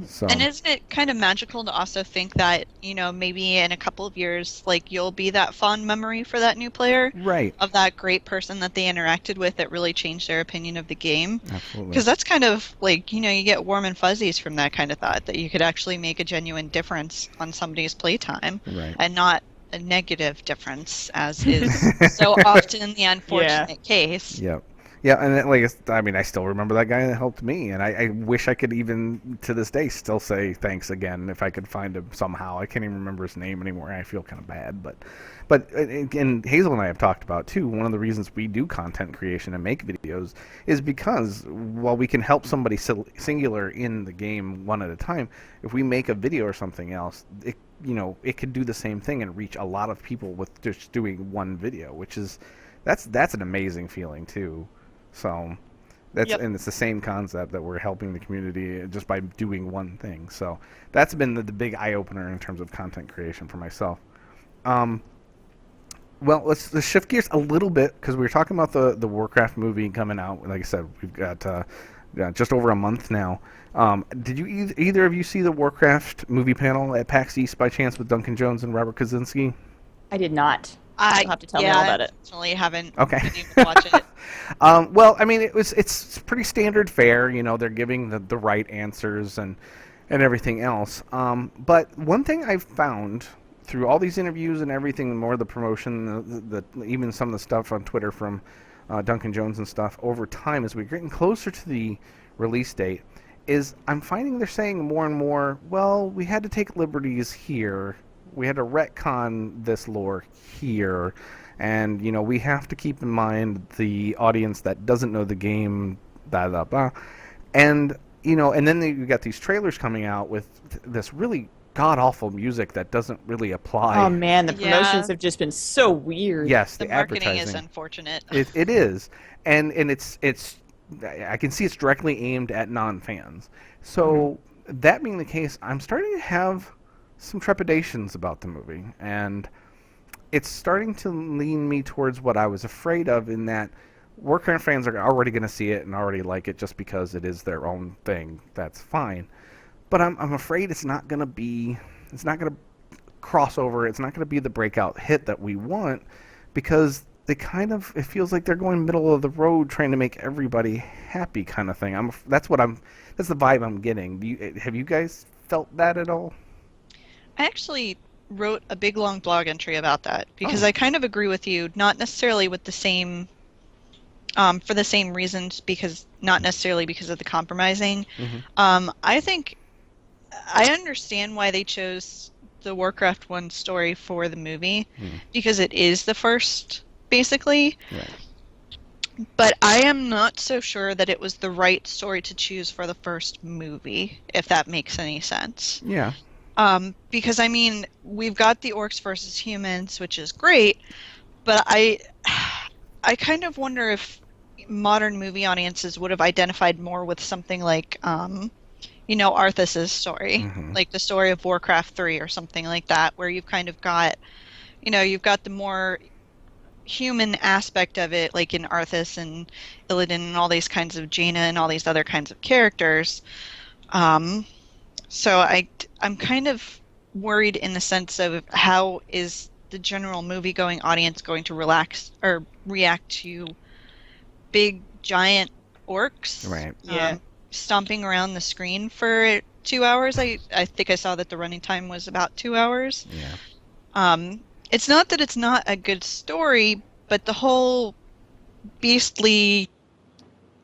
So. And isn't it kind of magical to also think that, maybe in a couple of years, like, you'll be that fond memory for that new player? Right. Of that great person that they interacted with that really changed their opinion of the game? Absolutely. Because that's kind of, like, you get warm and fuzzies from that kind of thought, that you could actually make a genuine difference on somebody's playtime. Right. And not a negative difference, as is so often the unfortunate case. Yep. Yeah, and I still remember that guy that helped me, and I wish I could even, to this day, still say thanks again if I could find him somehow. I can't even remember his name anymore. I feel kind of bad, but and Hazel and I have talked about, too, one of the reasons we do content creation and make videos is because while we can help somebody singular in the game one at a time, if we make a video or something else, it could do the same thing and reach a lot of people with just doing one video, which is, that's an amazing feeling, too. So and it's the same concept that we're helping the community just by doing one thing. So that's been the big eye opener in terms of content creation for myself. Well, let's shift gears a little bit, because we were talking about the Warcraft movie coming out. Like I said, we've got just over a month now. Did you either of you see the Warcraft movie panel at PAX East by chance with Duncan Jones and Robert Kaczynski? I did not. You'll have to tell me all about it. I definitely haven't been able to watch it. Well, I mean, it's pretty standard fare. They're giving the right answers and everything else. But one thing I've found through all these interviews and everything, the more the promotion, the even some of the stuff on Twitter from Duncan Jones and stuff over time, as we're getting closer to the release date, is I'm finding they're saying more and more, well, we had to take liberties here. We had to retcon this lore here, and we have to keep in mind the audience that doesn't know the game, and and then you got these trailers coming out with this really god awful music that doesn't really apply. Oh man, the promotions have just been so weird. Yes, the marketing is unfortunate. It is, and it's I can see it's directly aimed at non-fans. So that being the case, I'm starting to have some trepidations about the movie, and it's starting to lean me towards what I was afraid of, in that Warcraft fans are already going to see it and already like it just because it is their own thing. That's fine, but I'm afraid it's not going to cross over. It's not going to be the breakout hit that we want, because it feels like they're going middle of the road, trying to make everybody happy, kind of thing. That's the vibe I'm getting. Have you guys felt that at all? I actually wrote a big long blog entry about that, because I kind of agree with you, not necessarily with the same, for the same reasons, not necessarily because of the compromising. I think I understand why they chose the Warcraft 1 story for the movie, because it is the first, basically. Right. But I am not so sure that it was the right story to choose for the first movie, if that makes any sense. Yeah. Because, I mean, we've got the orcs versus humans, which is great, but I kind of wonder if modern movie audiences would have identified more with something like, Arthas's story, like the story of Warcraft 3 or something like that, where you've kind of got, you've got the more human aspect of it, like in Arthas and Illidan and all these kinds of Jaina and all these other kinds of characters. So I'm kind of worried in the sense of how is the general movie-going audience going to relax or react to big, giant orcs. Right. Yeah. Stomping around the screen for 2 hours. I think I saw that the running time was about 2 hours. Yeah. It's not that it's not a good story, but the whole beastly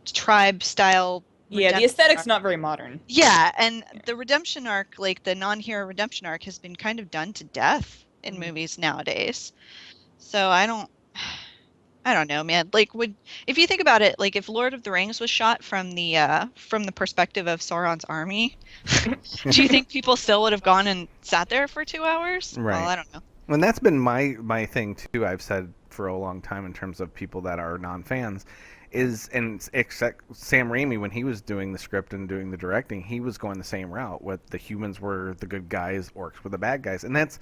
tribe style. Yeah, the aesthetic's not very modern. Yeah, and the redemption arc, like the non-hero redemption arc, has been kind of done to death in movies nowadays. So I don't know, man. Like, if you think about it, like if Lord of the Rings was shot from the perspective of Sauron's army, do you think people still would have gone and sat there for 2 hours? Right. Well, I don't know. And that's been my thing too. I've said for a long time in terms of people that are non-fans and except Sam Raimi, when he was doing the script and doing the directing, he was going the same route. What the humans were the good guys, orcs were the bad guys, and that's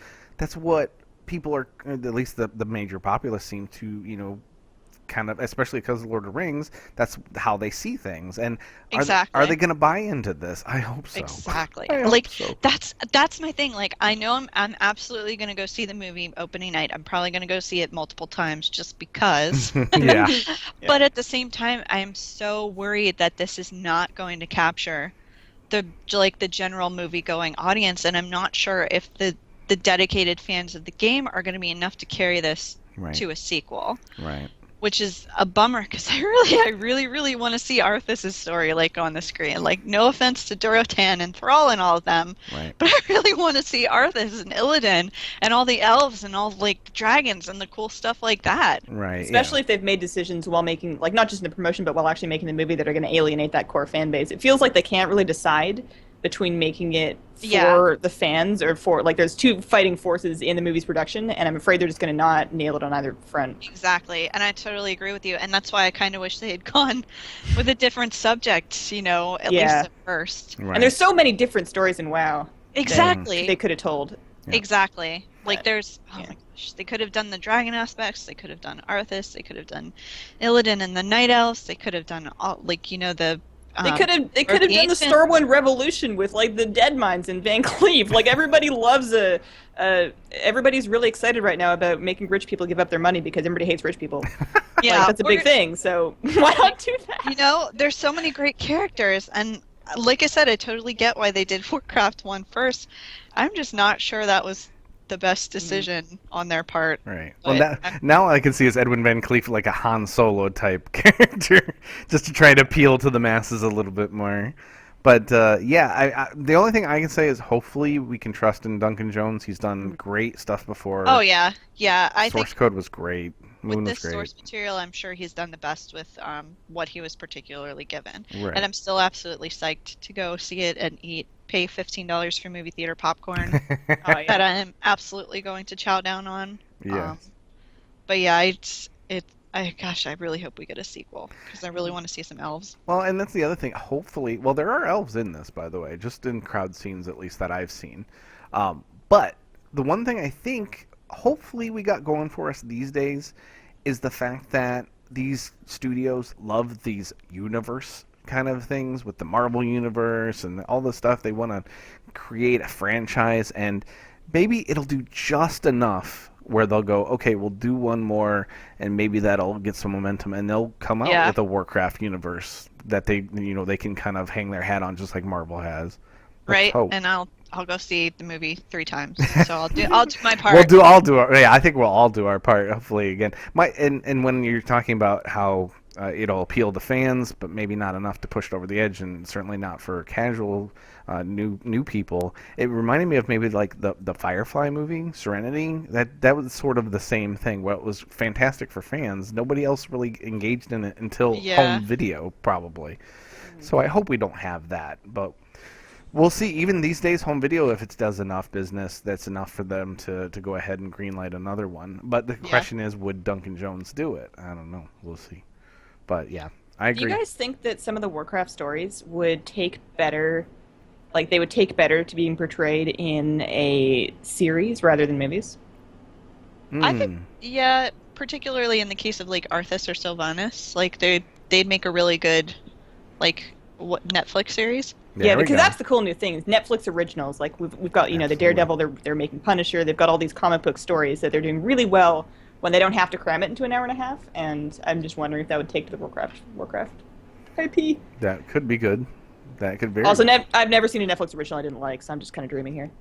what people are, at least the major populace, seem to kind of, especially because of Lord of the Rings, that's how they see things. And are they going to buy into this? I hope so. Exactly. I hope so. That's my thing. Like, I know I'm absolutely going to go see the movie opening night. I'm probably going to go see it multiple times just because. Yeah. But at the same time, I am so worried that this is not going to capture the general movie going audience, and I'm not sure if the dedicated fans of the game are going to be enough to carry this to a sequel. Right. Which is a bummer, because I really want to see Arthas' story on the screen. Like, no offense to Dorotan and Thrall and all of them, but I really want to see Arthas and Illidan and all the elves and all the dragons and the cool stuff like that. Right. Especially if they've made decisions while making, not just in the promotion, but while actually making the movie that are going to alienate that core fan base. It feels like they can't really decide between making it for the fans or for, there's two fighting forces in the movie's production, and I'm afraid they're just going to not nail it on either front. Exactly, and I totally agree with you, and that's why I kind of wish they had gone with a different subject, at least at first. Right. And there's so many different stories in WoW. Exactly. They could have told. Yeah. Exactly. There's, my gosh, they could have done the dragon aspects, they could have done Arthas, they could have done Illidan and the Night Elves, they could have done all, the They could have done the Stormwind Revolution with the dead mines in Van Cleave. Everybody loves everybody's really excited right now about making rich people give up their money because everybody hates rich people. Yeah, that's a big thing. So why not do that? There's so many great characters, and like I said, I totally get why they did Warcraft 1 first. I'm just not sure that was the best decision on their part. Right. Well, now I can see as Edwin Van Cleef like a Han Solo type character, just to try to appeal to the masses a little bit more. But the only thing I can say is hopefully we can trust in Duncan Jones. He's done great stuff before. Oh yeah. I Source think code was great. Moon with was this great. source material, I'm sure he's done the best with what he was particularly given. Right. And I'm still absolutely psyched to go see it and pay $15 for movie theater popcorn that I'm absolutely going to chow down on. Yeah. But yeah, I really hope we get a sequel because I really want to see some elves. Well, and that's the other thing. Hopefully, there are elves in this, by the way, just in crowd scenes at least that I've seen. But the one thing I think hopefully we got going for us these days is the fact that these studios love these universe kind of things with the Marvel universe and all the stuff. They want to create a franchise, and maybe it'll do just enough where they'll go, okay, we'll do one more, and maybe that'll get some momentum, and they'll come out with a Warcraft universe that they can kind of hang their hat on, just like Marvel has. Right, and I'll go see the movie 3 times, so I'll do my part. I think we'll all do our part. Hopefully, again, and when you're talking about how it'll appeal to fans, but maybe not enough to push it over the edge, and certainly not for casual new people. It reminded me of maybe the Firefly movie, Serenity. That was sort of the same thing. Well, it was fantastic for fans. Nobody else really engaged in it until home video, probably. So I hope we don't have that, but we'll see. Even these days, home video, if it does enough business, that's enough for them to go ahead and greenlight another one. But the question is, would Duncan Jones do it? I don't know. We'll see. But yeah, I agree. Do you guys think that some of the Warcraft stories would take better, they would take better to being portrayed in a series rather than movies? I think, particularly in the case of Arthas or Sylvanas, they'd make a really good what Netflix series. Yeah, There we because go. that's the cool new thing. Netflix originals, like we've got, you know, the Absolutely. Daredevil. They're making Punisher. They've got all these comic book stories that they're doing really well when they don't have to cram it into an hour and a half. And I'm just wondering if that would take to the Warcraft IP. That could be good. That could very. Also, I've never seen a Netflix original I didn't like, so I'm just kind of dreaming here.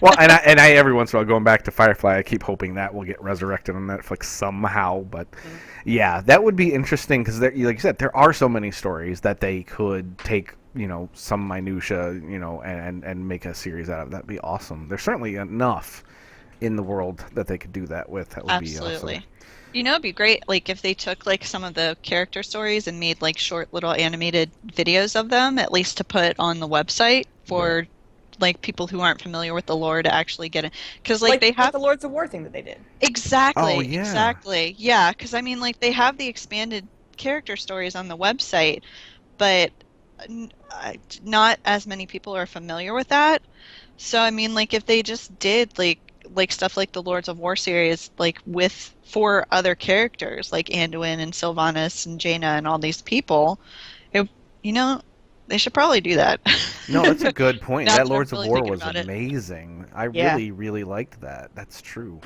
Well, and I every once in a while, going back to Firefly, I keep hoping that will get resurrected on Netflix somehow. But yeah, that would be interesting because, like you said, there are so many stories that they could take, you know, some minutia, you know, and make a series out of. That'd be awesome. There's certainly enough in the world that they could do that with. That would be Absolutely. awesome. You know, it'd be great, like, if they took, like, some of the character stories and made, like, short little animated videos of them, at least to put on the website for, like, people who aren't familiar with the lore to actually get it. Because, like, they have the Lords of War thing that they did. Exactly. Oh, yeah. Exactly. Yeah, because, I mean, like, they have the expanded character stories on the website, but not as many people are familiar with that. So, I mean, like, if they just did, like stuff like the Lords of War series, like, with 4 other characters, like Anduin and Sylvanas and Jaina and all these people, you know, they should probably do that. No, that's a good point. Now That that I'm Lords really of War thinking was about it. amazing. I Yeah. really, really liked that. That's true.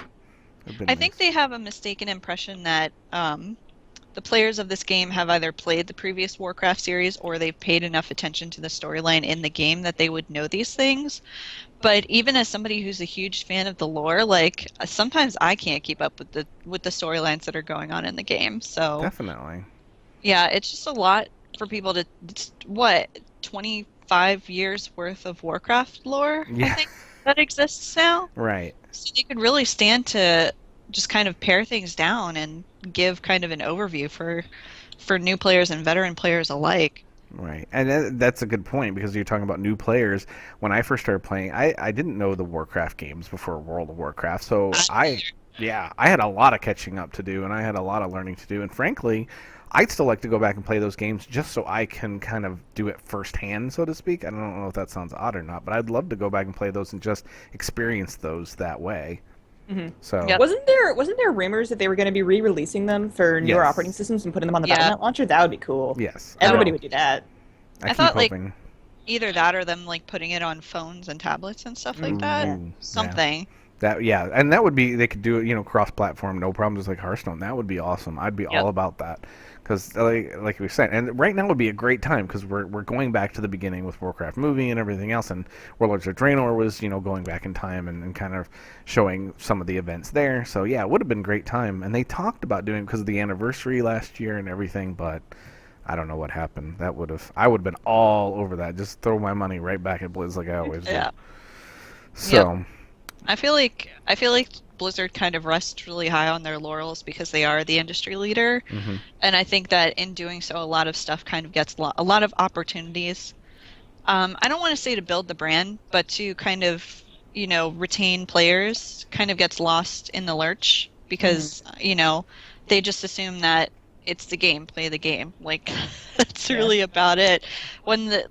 I think they have a mistaken impression that the players of this game have either played the previous Warcraft series or they've paid enough attention to the storyline in the game that they would know these things. But even as somebody who's a huge fan of the lore, like, sometimes I can't keep up with the storylines that are going on in the game. So Definitely. yeah, it's just a lot for people to, what, 25 years worth of Warcraft lore, Yeah. I think, that exists now. Right. So they could really stand to just kind of pare things down and give kind of an overview for new players and veteran players alike. Right, and that's a good point because you're talking about new players. When I first started playing, I didn't know the Warcraft games before World of Warcraft, so I had a lot of catching up to do, and I had a lot of learning to do, and frankly, I'd still like to go back and play those games just so I can kind of do it firsthand, so to speak. I don't know if that sounds odd or not, but I'd love to go back and play those and just experience those that way. Mm-hmm. So Yep. Wasn't there rumors that they were going to be re-releasing them for newer Yes. operating systems and putting them on the Yeah. Battle.net launcher? That would be cool. yes, Everybody I would do that. I keep thought, like, hoping. Either that or them, like, putting it on phones and tablets and stuff like that. Ooh, Something. That and that would be, they could do it, you know, cross-platform, no problems, like Hearthstone. That would be awesome. I'd be Yep. all about that because, like we said, and right now would be a great time because we're going back to the beginning with Warcraft movie and everything else, and Warlords of Draenor was, you know, going back in time and kind of showing some of the events there. So yeah, it would have been a great time, and they talked about doing it because of the anniversary last year and everything, but I don't know what happened. I would have been all over that. Just throw my money right back at Blizz like I always do. Yeah. So. I feel like Blizzard kind of rests really high on their laurels because they are the industry leader, Mhm. and I think that in doing so, a lot of stuff kind of gets a lot of opportunities. I don't want to say to build the brand, but to kind of, you know, retain players kind of gets lost in the lurch because you know, they just assume that it's the game, play the game. Like, that's really about it. When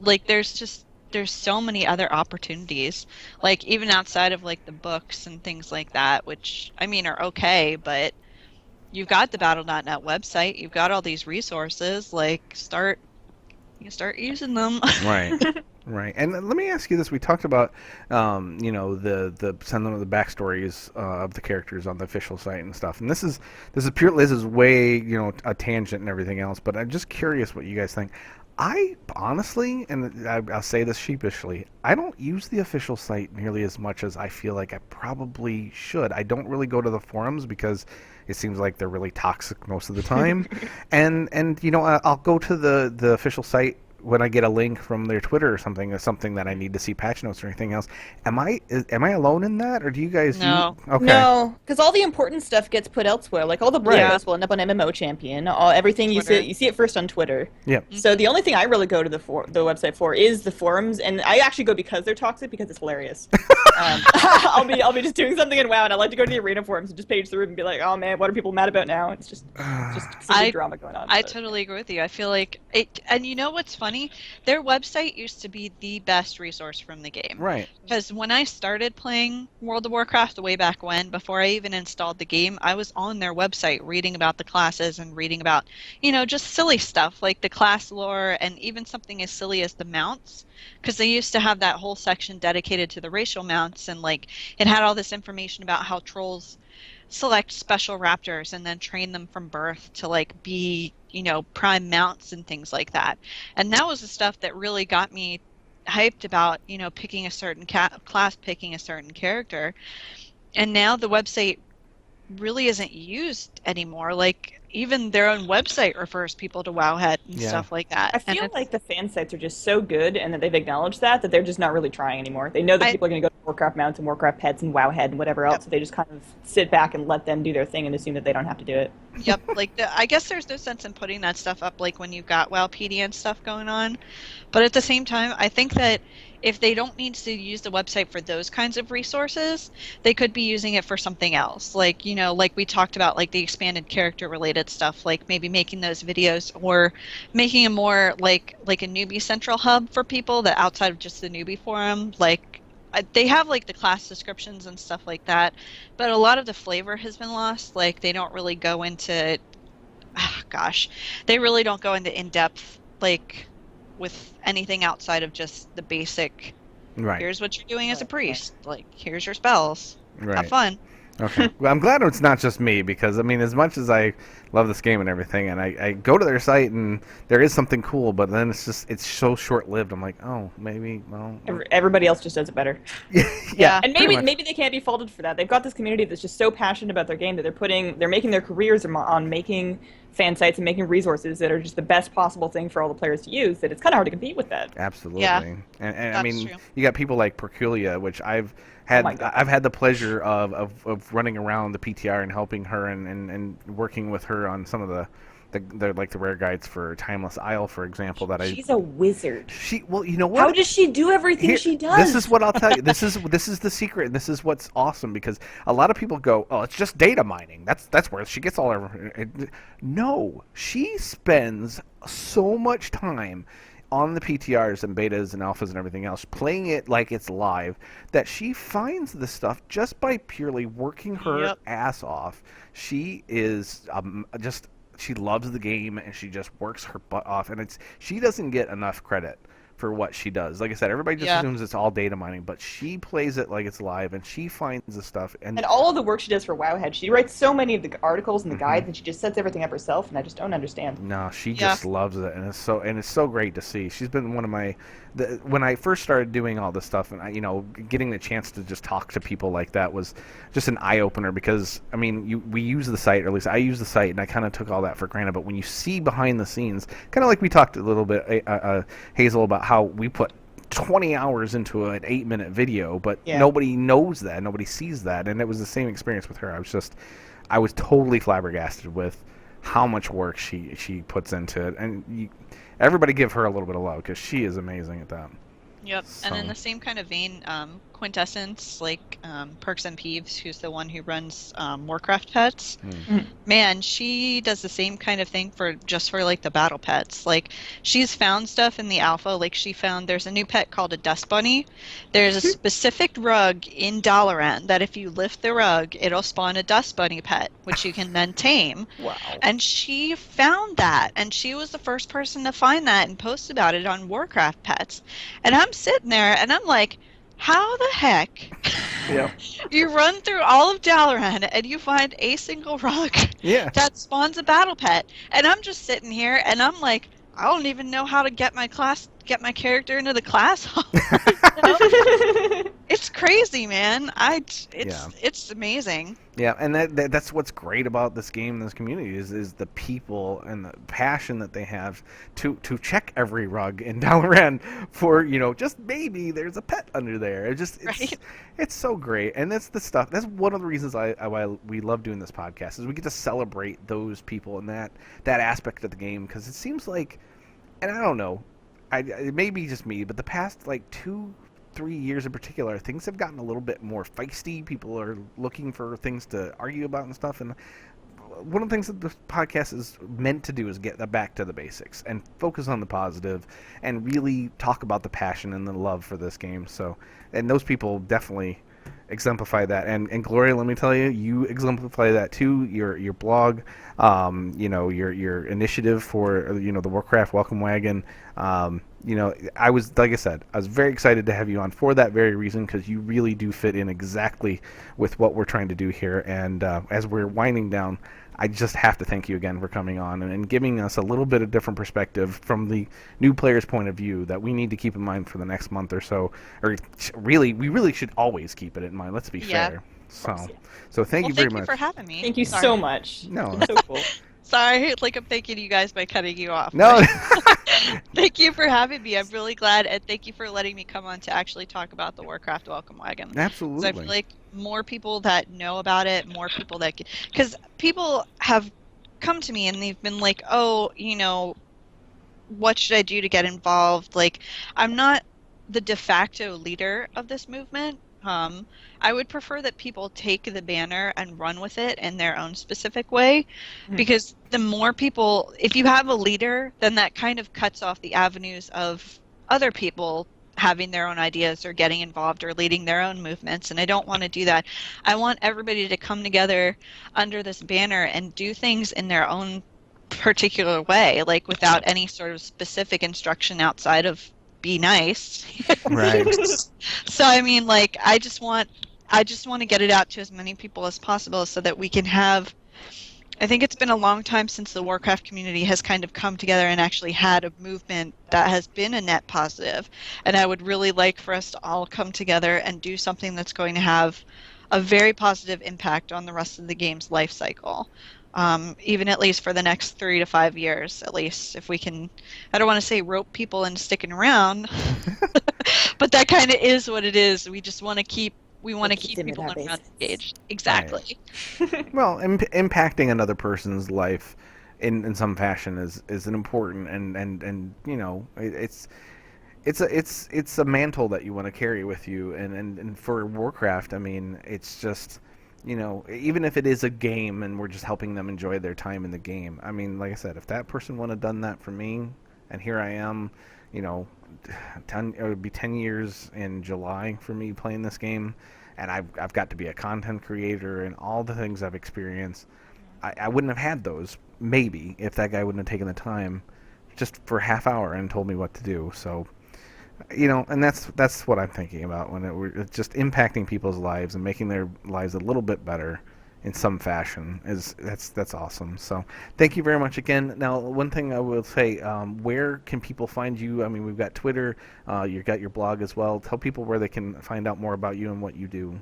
there's so many other opportunities, like, even outside of, like, the books and things like that, which, I mean, are okay, but you've got the Battle.net website, you've got all these resources, like, start using them. Right, right. And let me ask you this: we talked about, you know, the sending of the backstories of the characters on the official site and stuff. And this is way, you know, a tangent and everything else. But I'm just curious what you guys think. I honestly, and I'll say this sheepishly, I don't use the official site nearly as much as I feel like I probably should. I don't really go to the forums because it seems like they're really toxic most of the time. and you know, I'll go to the official site when I get a link from their Twitter or something that I need to see patch notes or anything else. Am I alone in that, or do you guys? No. Okay. No, because all the important stuff gets put elsewhere. Like all the Right. blogs will end up on MMO Champion. Everything you Twitter. see it first on Twitter. Yep. So the only thing I really go to the website for is the forums, and I actually go because they're toxic because it's hilarious. I'll be just doing something in WoW, and I like to go to the arena forums and just page through and be like, oh man, what are people mad about now? It's just some big drama going on. I but- totally agree with you. I feel like it, and you know what's funny funny. Their website used to be the best resource from the game. Right. Because when I started playing World of Warcraft way back when, before I even installed the game, I was on their website reading about the classes and reading about, just silly stuff like the class lore and even something as silly as the mounts. Because they used to have that whole section dedicated to the racial mounts, and like it had all this information about how trolls select special raptors and then train them from birth to like be prime mounts and things like that. And that was the stuff that really got me hyped about picking a certain class, picking a certain character. And now the website really isn't used anymore. Like even their own website refers people to Wowhead and stuff like that. I feel like the fan sites are just so good, and that they've acknowledged that they're just not really trying anymore. They know that people are going to go to Warcraft Mounts and Warcraft Pets and Wowhead and whatever else, so they just kind of sit back and let them do their thing and assume that they don't have to do it. Yep, I guess there's no sense in putting that stuff up like when you've got Wowpedia and stuff going on. But at the same time, I think that if they don't need to use the website for those kinds of resources, they could be using it for something else. Like, like we talked about, like the expanded character related stuff, like maybe making those videos or making a more like a newbie central hub for people that outside of just the newbie forum. Like they have like the class descriptions and stuff like that, but a lot of the flavor has been lost. Like they don't really go into, they really don't go into in-depth, like with anything outside of just the basic, here's what you're doing as a priest, like here's your spells, have fun. Okay. Well, I'm glad it's not just me, because I mean, as much as I love this game and everything, and I go to their site and there is something cool, but then it's so short-lived. I'm like, oh, maybe, well, everybody else just does it better. Yeah. And maybe they can't be faulted for that. They've got this community that's just so passionate about their game that they're making their careers on making fan sites and making resources that are just the best possible thing for all the players to use, that it's kind of hard to compete with that. Absolutely. Yeah. And I mean, true. you got people like Perculia, which I've had the pleasure of running around the PTR and helping her and working with her on some of the rare guides for Timeless Isle, for example. She's a wizard. Well, you know what? How does she do everything she does? This is what I'll tell you. This is the secret, and this is what's awesome, because a lot of people go, "Oh, it's just data mining. That's where she gets all her." No, she spends so much time on the PTRs and betas and alphas and everything else, playing it like it's live, that she finds the stuff just by purely working her ass off. She is she loves the game, and she just works her butt off, and she doesn't get enough credit for what she does. Like I said, everybody just assumes it's all data mining, but she plays it like it's live, and she finds the stuff. And all of the work she does for Wowhead, she writes so many of the articles and the guides, and she just sets everything up herself, and I just don't understand. No, she just loves it, and it's so great to see. She's been one of my when I first started doing all this stuff, and getting the chance to just talk to people like that was just an eye opener, because I mean, we use the site, or at least I use the site, and I kind of took all that for granted. But when you see behind the scenes, kind of like we talked a little bit, Hazel, about how we put 20 hours into an 8-minute video, but nobody knows that, nobody sees that, and it was the same experience with her. I was totally flabbergasted with how much work she puts into it, and everybody give her a little bit of love, because she is amazing at that. Yep, and in the same kind of vein, Quintessence, like Perks and Peeves, who's the one who runs Warcraft Pets, man, she does the same kind of thing for like the battle pets. Like, she's found stuff in the alpha, like she found there's a new pet called a Dust Bunny. There's a specific rug in Dalaran that if you lift the rug, it'll spawn a Dust Bunny pet, which you can then tame. Wow. And she found that, and she was the first person to find that and post about it on Warcraft Pets. And I'm sitting there, and I'm like, how the heck you run through all of Dalaran and you find a single rug that spawns a battle pet? And I'm just sitting here, and I'm like, I don't even know how to get my character into the class hall. It's crazy, man. It's amazing. Yeah, and that's what's great about this game and this community is the people and the passion that they have to check every rug in Dalaran for, just maybe there's a pet under there. It's so great, and that's the stuff. That's one of the reasons why we love doing this podcast, is we get to celebrate those people and that aspect of the game, because it seems like, and I don't know, it may be just me, but the past like 2-3 years in particular, things have gotten a little bit more feisty. People are looking for things to argue about and stuff, and one of the things that this podcast is meant to do is get back to the basics and focus on the positive and really talk about the passion and the love for this game. So, and those people definitely exemplify that. And Gloria, let me tell you, you exemplify that too. Your blog, your initiative for the Warcraft Welcome Wagon. I was, like I said, I was very excited to have you on for that very reason, because you really do fit in exactly with what we're trying to do here. And as we're winding down, I just have to thank you again for coming on and giving us a little bit of different perspective from the new player's point of view that we need to keep in mind for the next month or so. Or we really should always keep it in mind. Let's be fair. So thank you very much. Thank you for having me. Thank you so much. No. So cool. Sorry, I'm thanking you guys by cutting you off. No. Thank you for having me. I'm really glad, and thank you for letting me come on to actually talk about the Warcraft Welcome Wagon. Absolutely. I feel like more people that know about it, more people that get... Because people have come to me and they've been like, oh, what should I do to get involved? Like, I'm not the de facto leader of this movement. I would prefer that people take the banner and run with it in their own specific way, because the more people, if you have a leader, then that kind of cuts off the avenues of other people having their own ideas or getting involved or leading their own movements, and I don't want to do that. I want everybody to come together under this banner and do things in their own particular way, like without any sort of specific instruction outside of be nice. Right. So I mean, like, I just want to get it out to as many people as possible so that we can have... I think it's been a long time since the Warcraft community has kind of come together and actually had a movement that has been a net positive. And I would really like for us to all come together and do something that's going to have a very positive impact on the rest of the game's life cycle. Even at least for the next 3 to 5 years, at least, if we can... I don't want to say rope people into sticking around, but that kind of is what it is. We just want to keep... We want to keep people engaged. Exactly. Right. Well, impacting another person's life in some fashion is an important and it's a mantle that you want to carry with you, and for Warcraft, I mean, it's just, even if it is a game and we're just helping them enjoy their time in the game. I mean, like I said, if that person would have done that for me, and here I am, it would be 10 years in July for me playing this game, and I've got to be a content creator and all the things I've experienced. I wouldn't have had those, maybe, if that guy wouldn't have taken the time just for a half hour and told me what to do. So, and that's what I'm thinking about when we're just impacting people's lives and making their lives a little bit better in some fashion. That's awesome. So thank you very much again. Now, one thing I will say, where can people find you? I mean, we've got Twitter, you've got your blog as well. Tell people where they can find out more about you and what you do.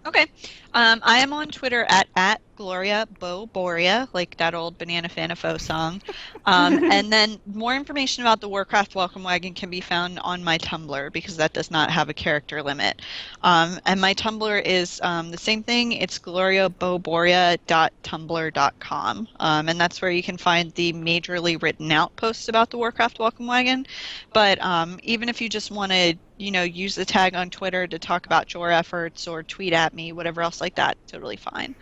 Okay. I am on Twitter at Gloria Boboria, like that old Banana Fanafo song. And then more information about the Warcraft Welcome Wagon can be found on my Tumblr, because that does not have a character limit. And my Tumblr is the same thing. It's gloriaboboria.tumblr.com. And that's where you can find the majorly written out posts about the Warcraft Welcome Wagon. But even if you just want to use the tag on Twitter to talk about your efforts or tweet at me, whatever else like that, totally fine.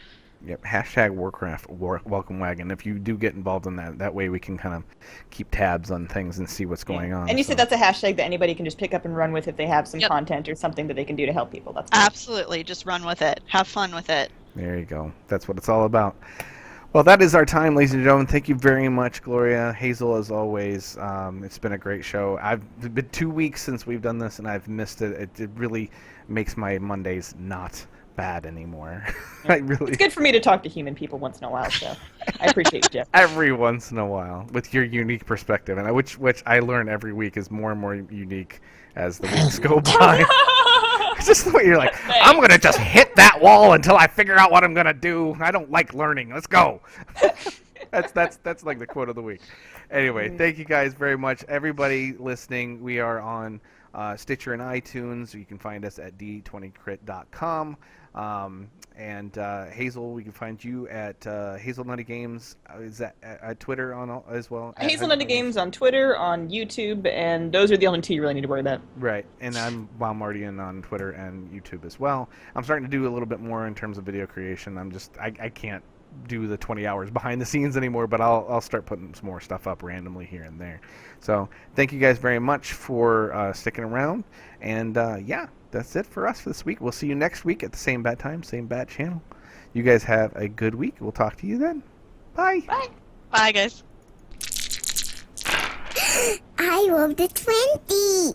Yep, hashtag Warcraft Welcome Wagon. If you do get involved in that way we can kind of keep tabs on things and see what's going on. And you said that's a hashtag that anybody can just pick up and run with if they have some content or something that they can do to help people. That's cool. Absolutely, just run with it. Have fun with it. There you go. That's what it's all about. Well, that is our time, ladies and gentlemen. Thank you very much, Gloria. Hazel, as always. It's been a great show. It's been 2 weeks since we've done this, and I've missed it. It really makes my Mondays not bad anymore. It's good for me to talk to human people once in a while, so I appreciate you. Every once in a while, with your unique perspective, and which I learn every week is more and more unique as the weeks go by. It's just the way you're like, I'm going to just hit that wall until I figure out what I'm going to do. I don't like learning. Let's go. That's like the quote of the week. Anyway, thank you guys very much. Everybody listening, we are on Stitcher and iTunes. You can find us at d20crit.com. And Hazel, we can find you at HazelNuttyGames. Is that at Twitter as well? HazelNuttyGames on Twitter, on YouTube, and those are the only two you really need to worry about. Right, and I'm Wowmartiean on Twitter and YouTube as well. I'm starting to do a little bit more in terms of video creation. I can't do the 20 hours behind the scenes anymore, but I'll start putting some more stuff up randomly here and there. So thank you guys very much for sticking around, and yeah, that's it for us for this week. We'll see you next week at the same bad time, same bad channel. You guys have a good week. We'll talk to you then. Bye. Bye. Bye, guys. I rolled a 20.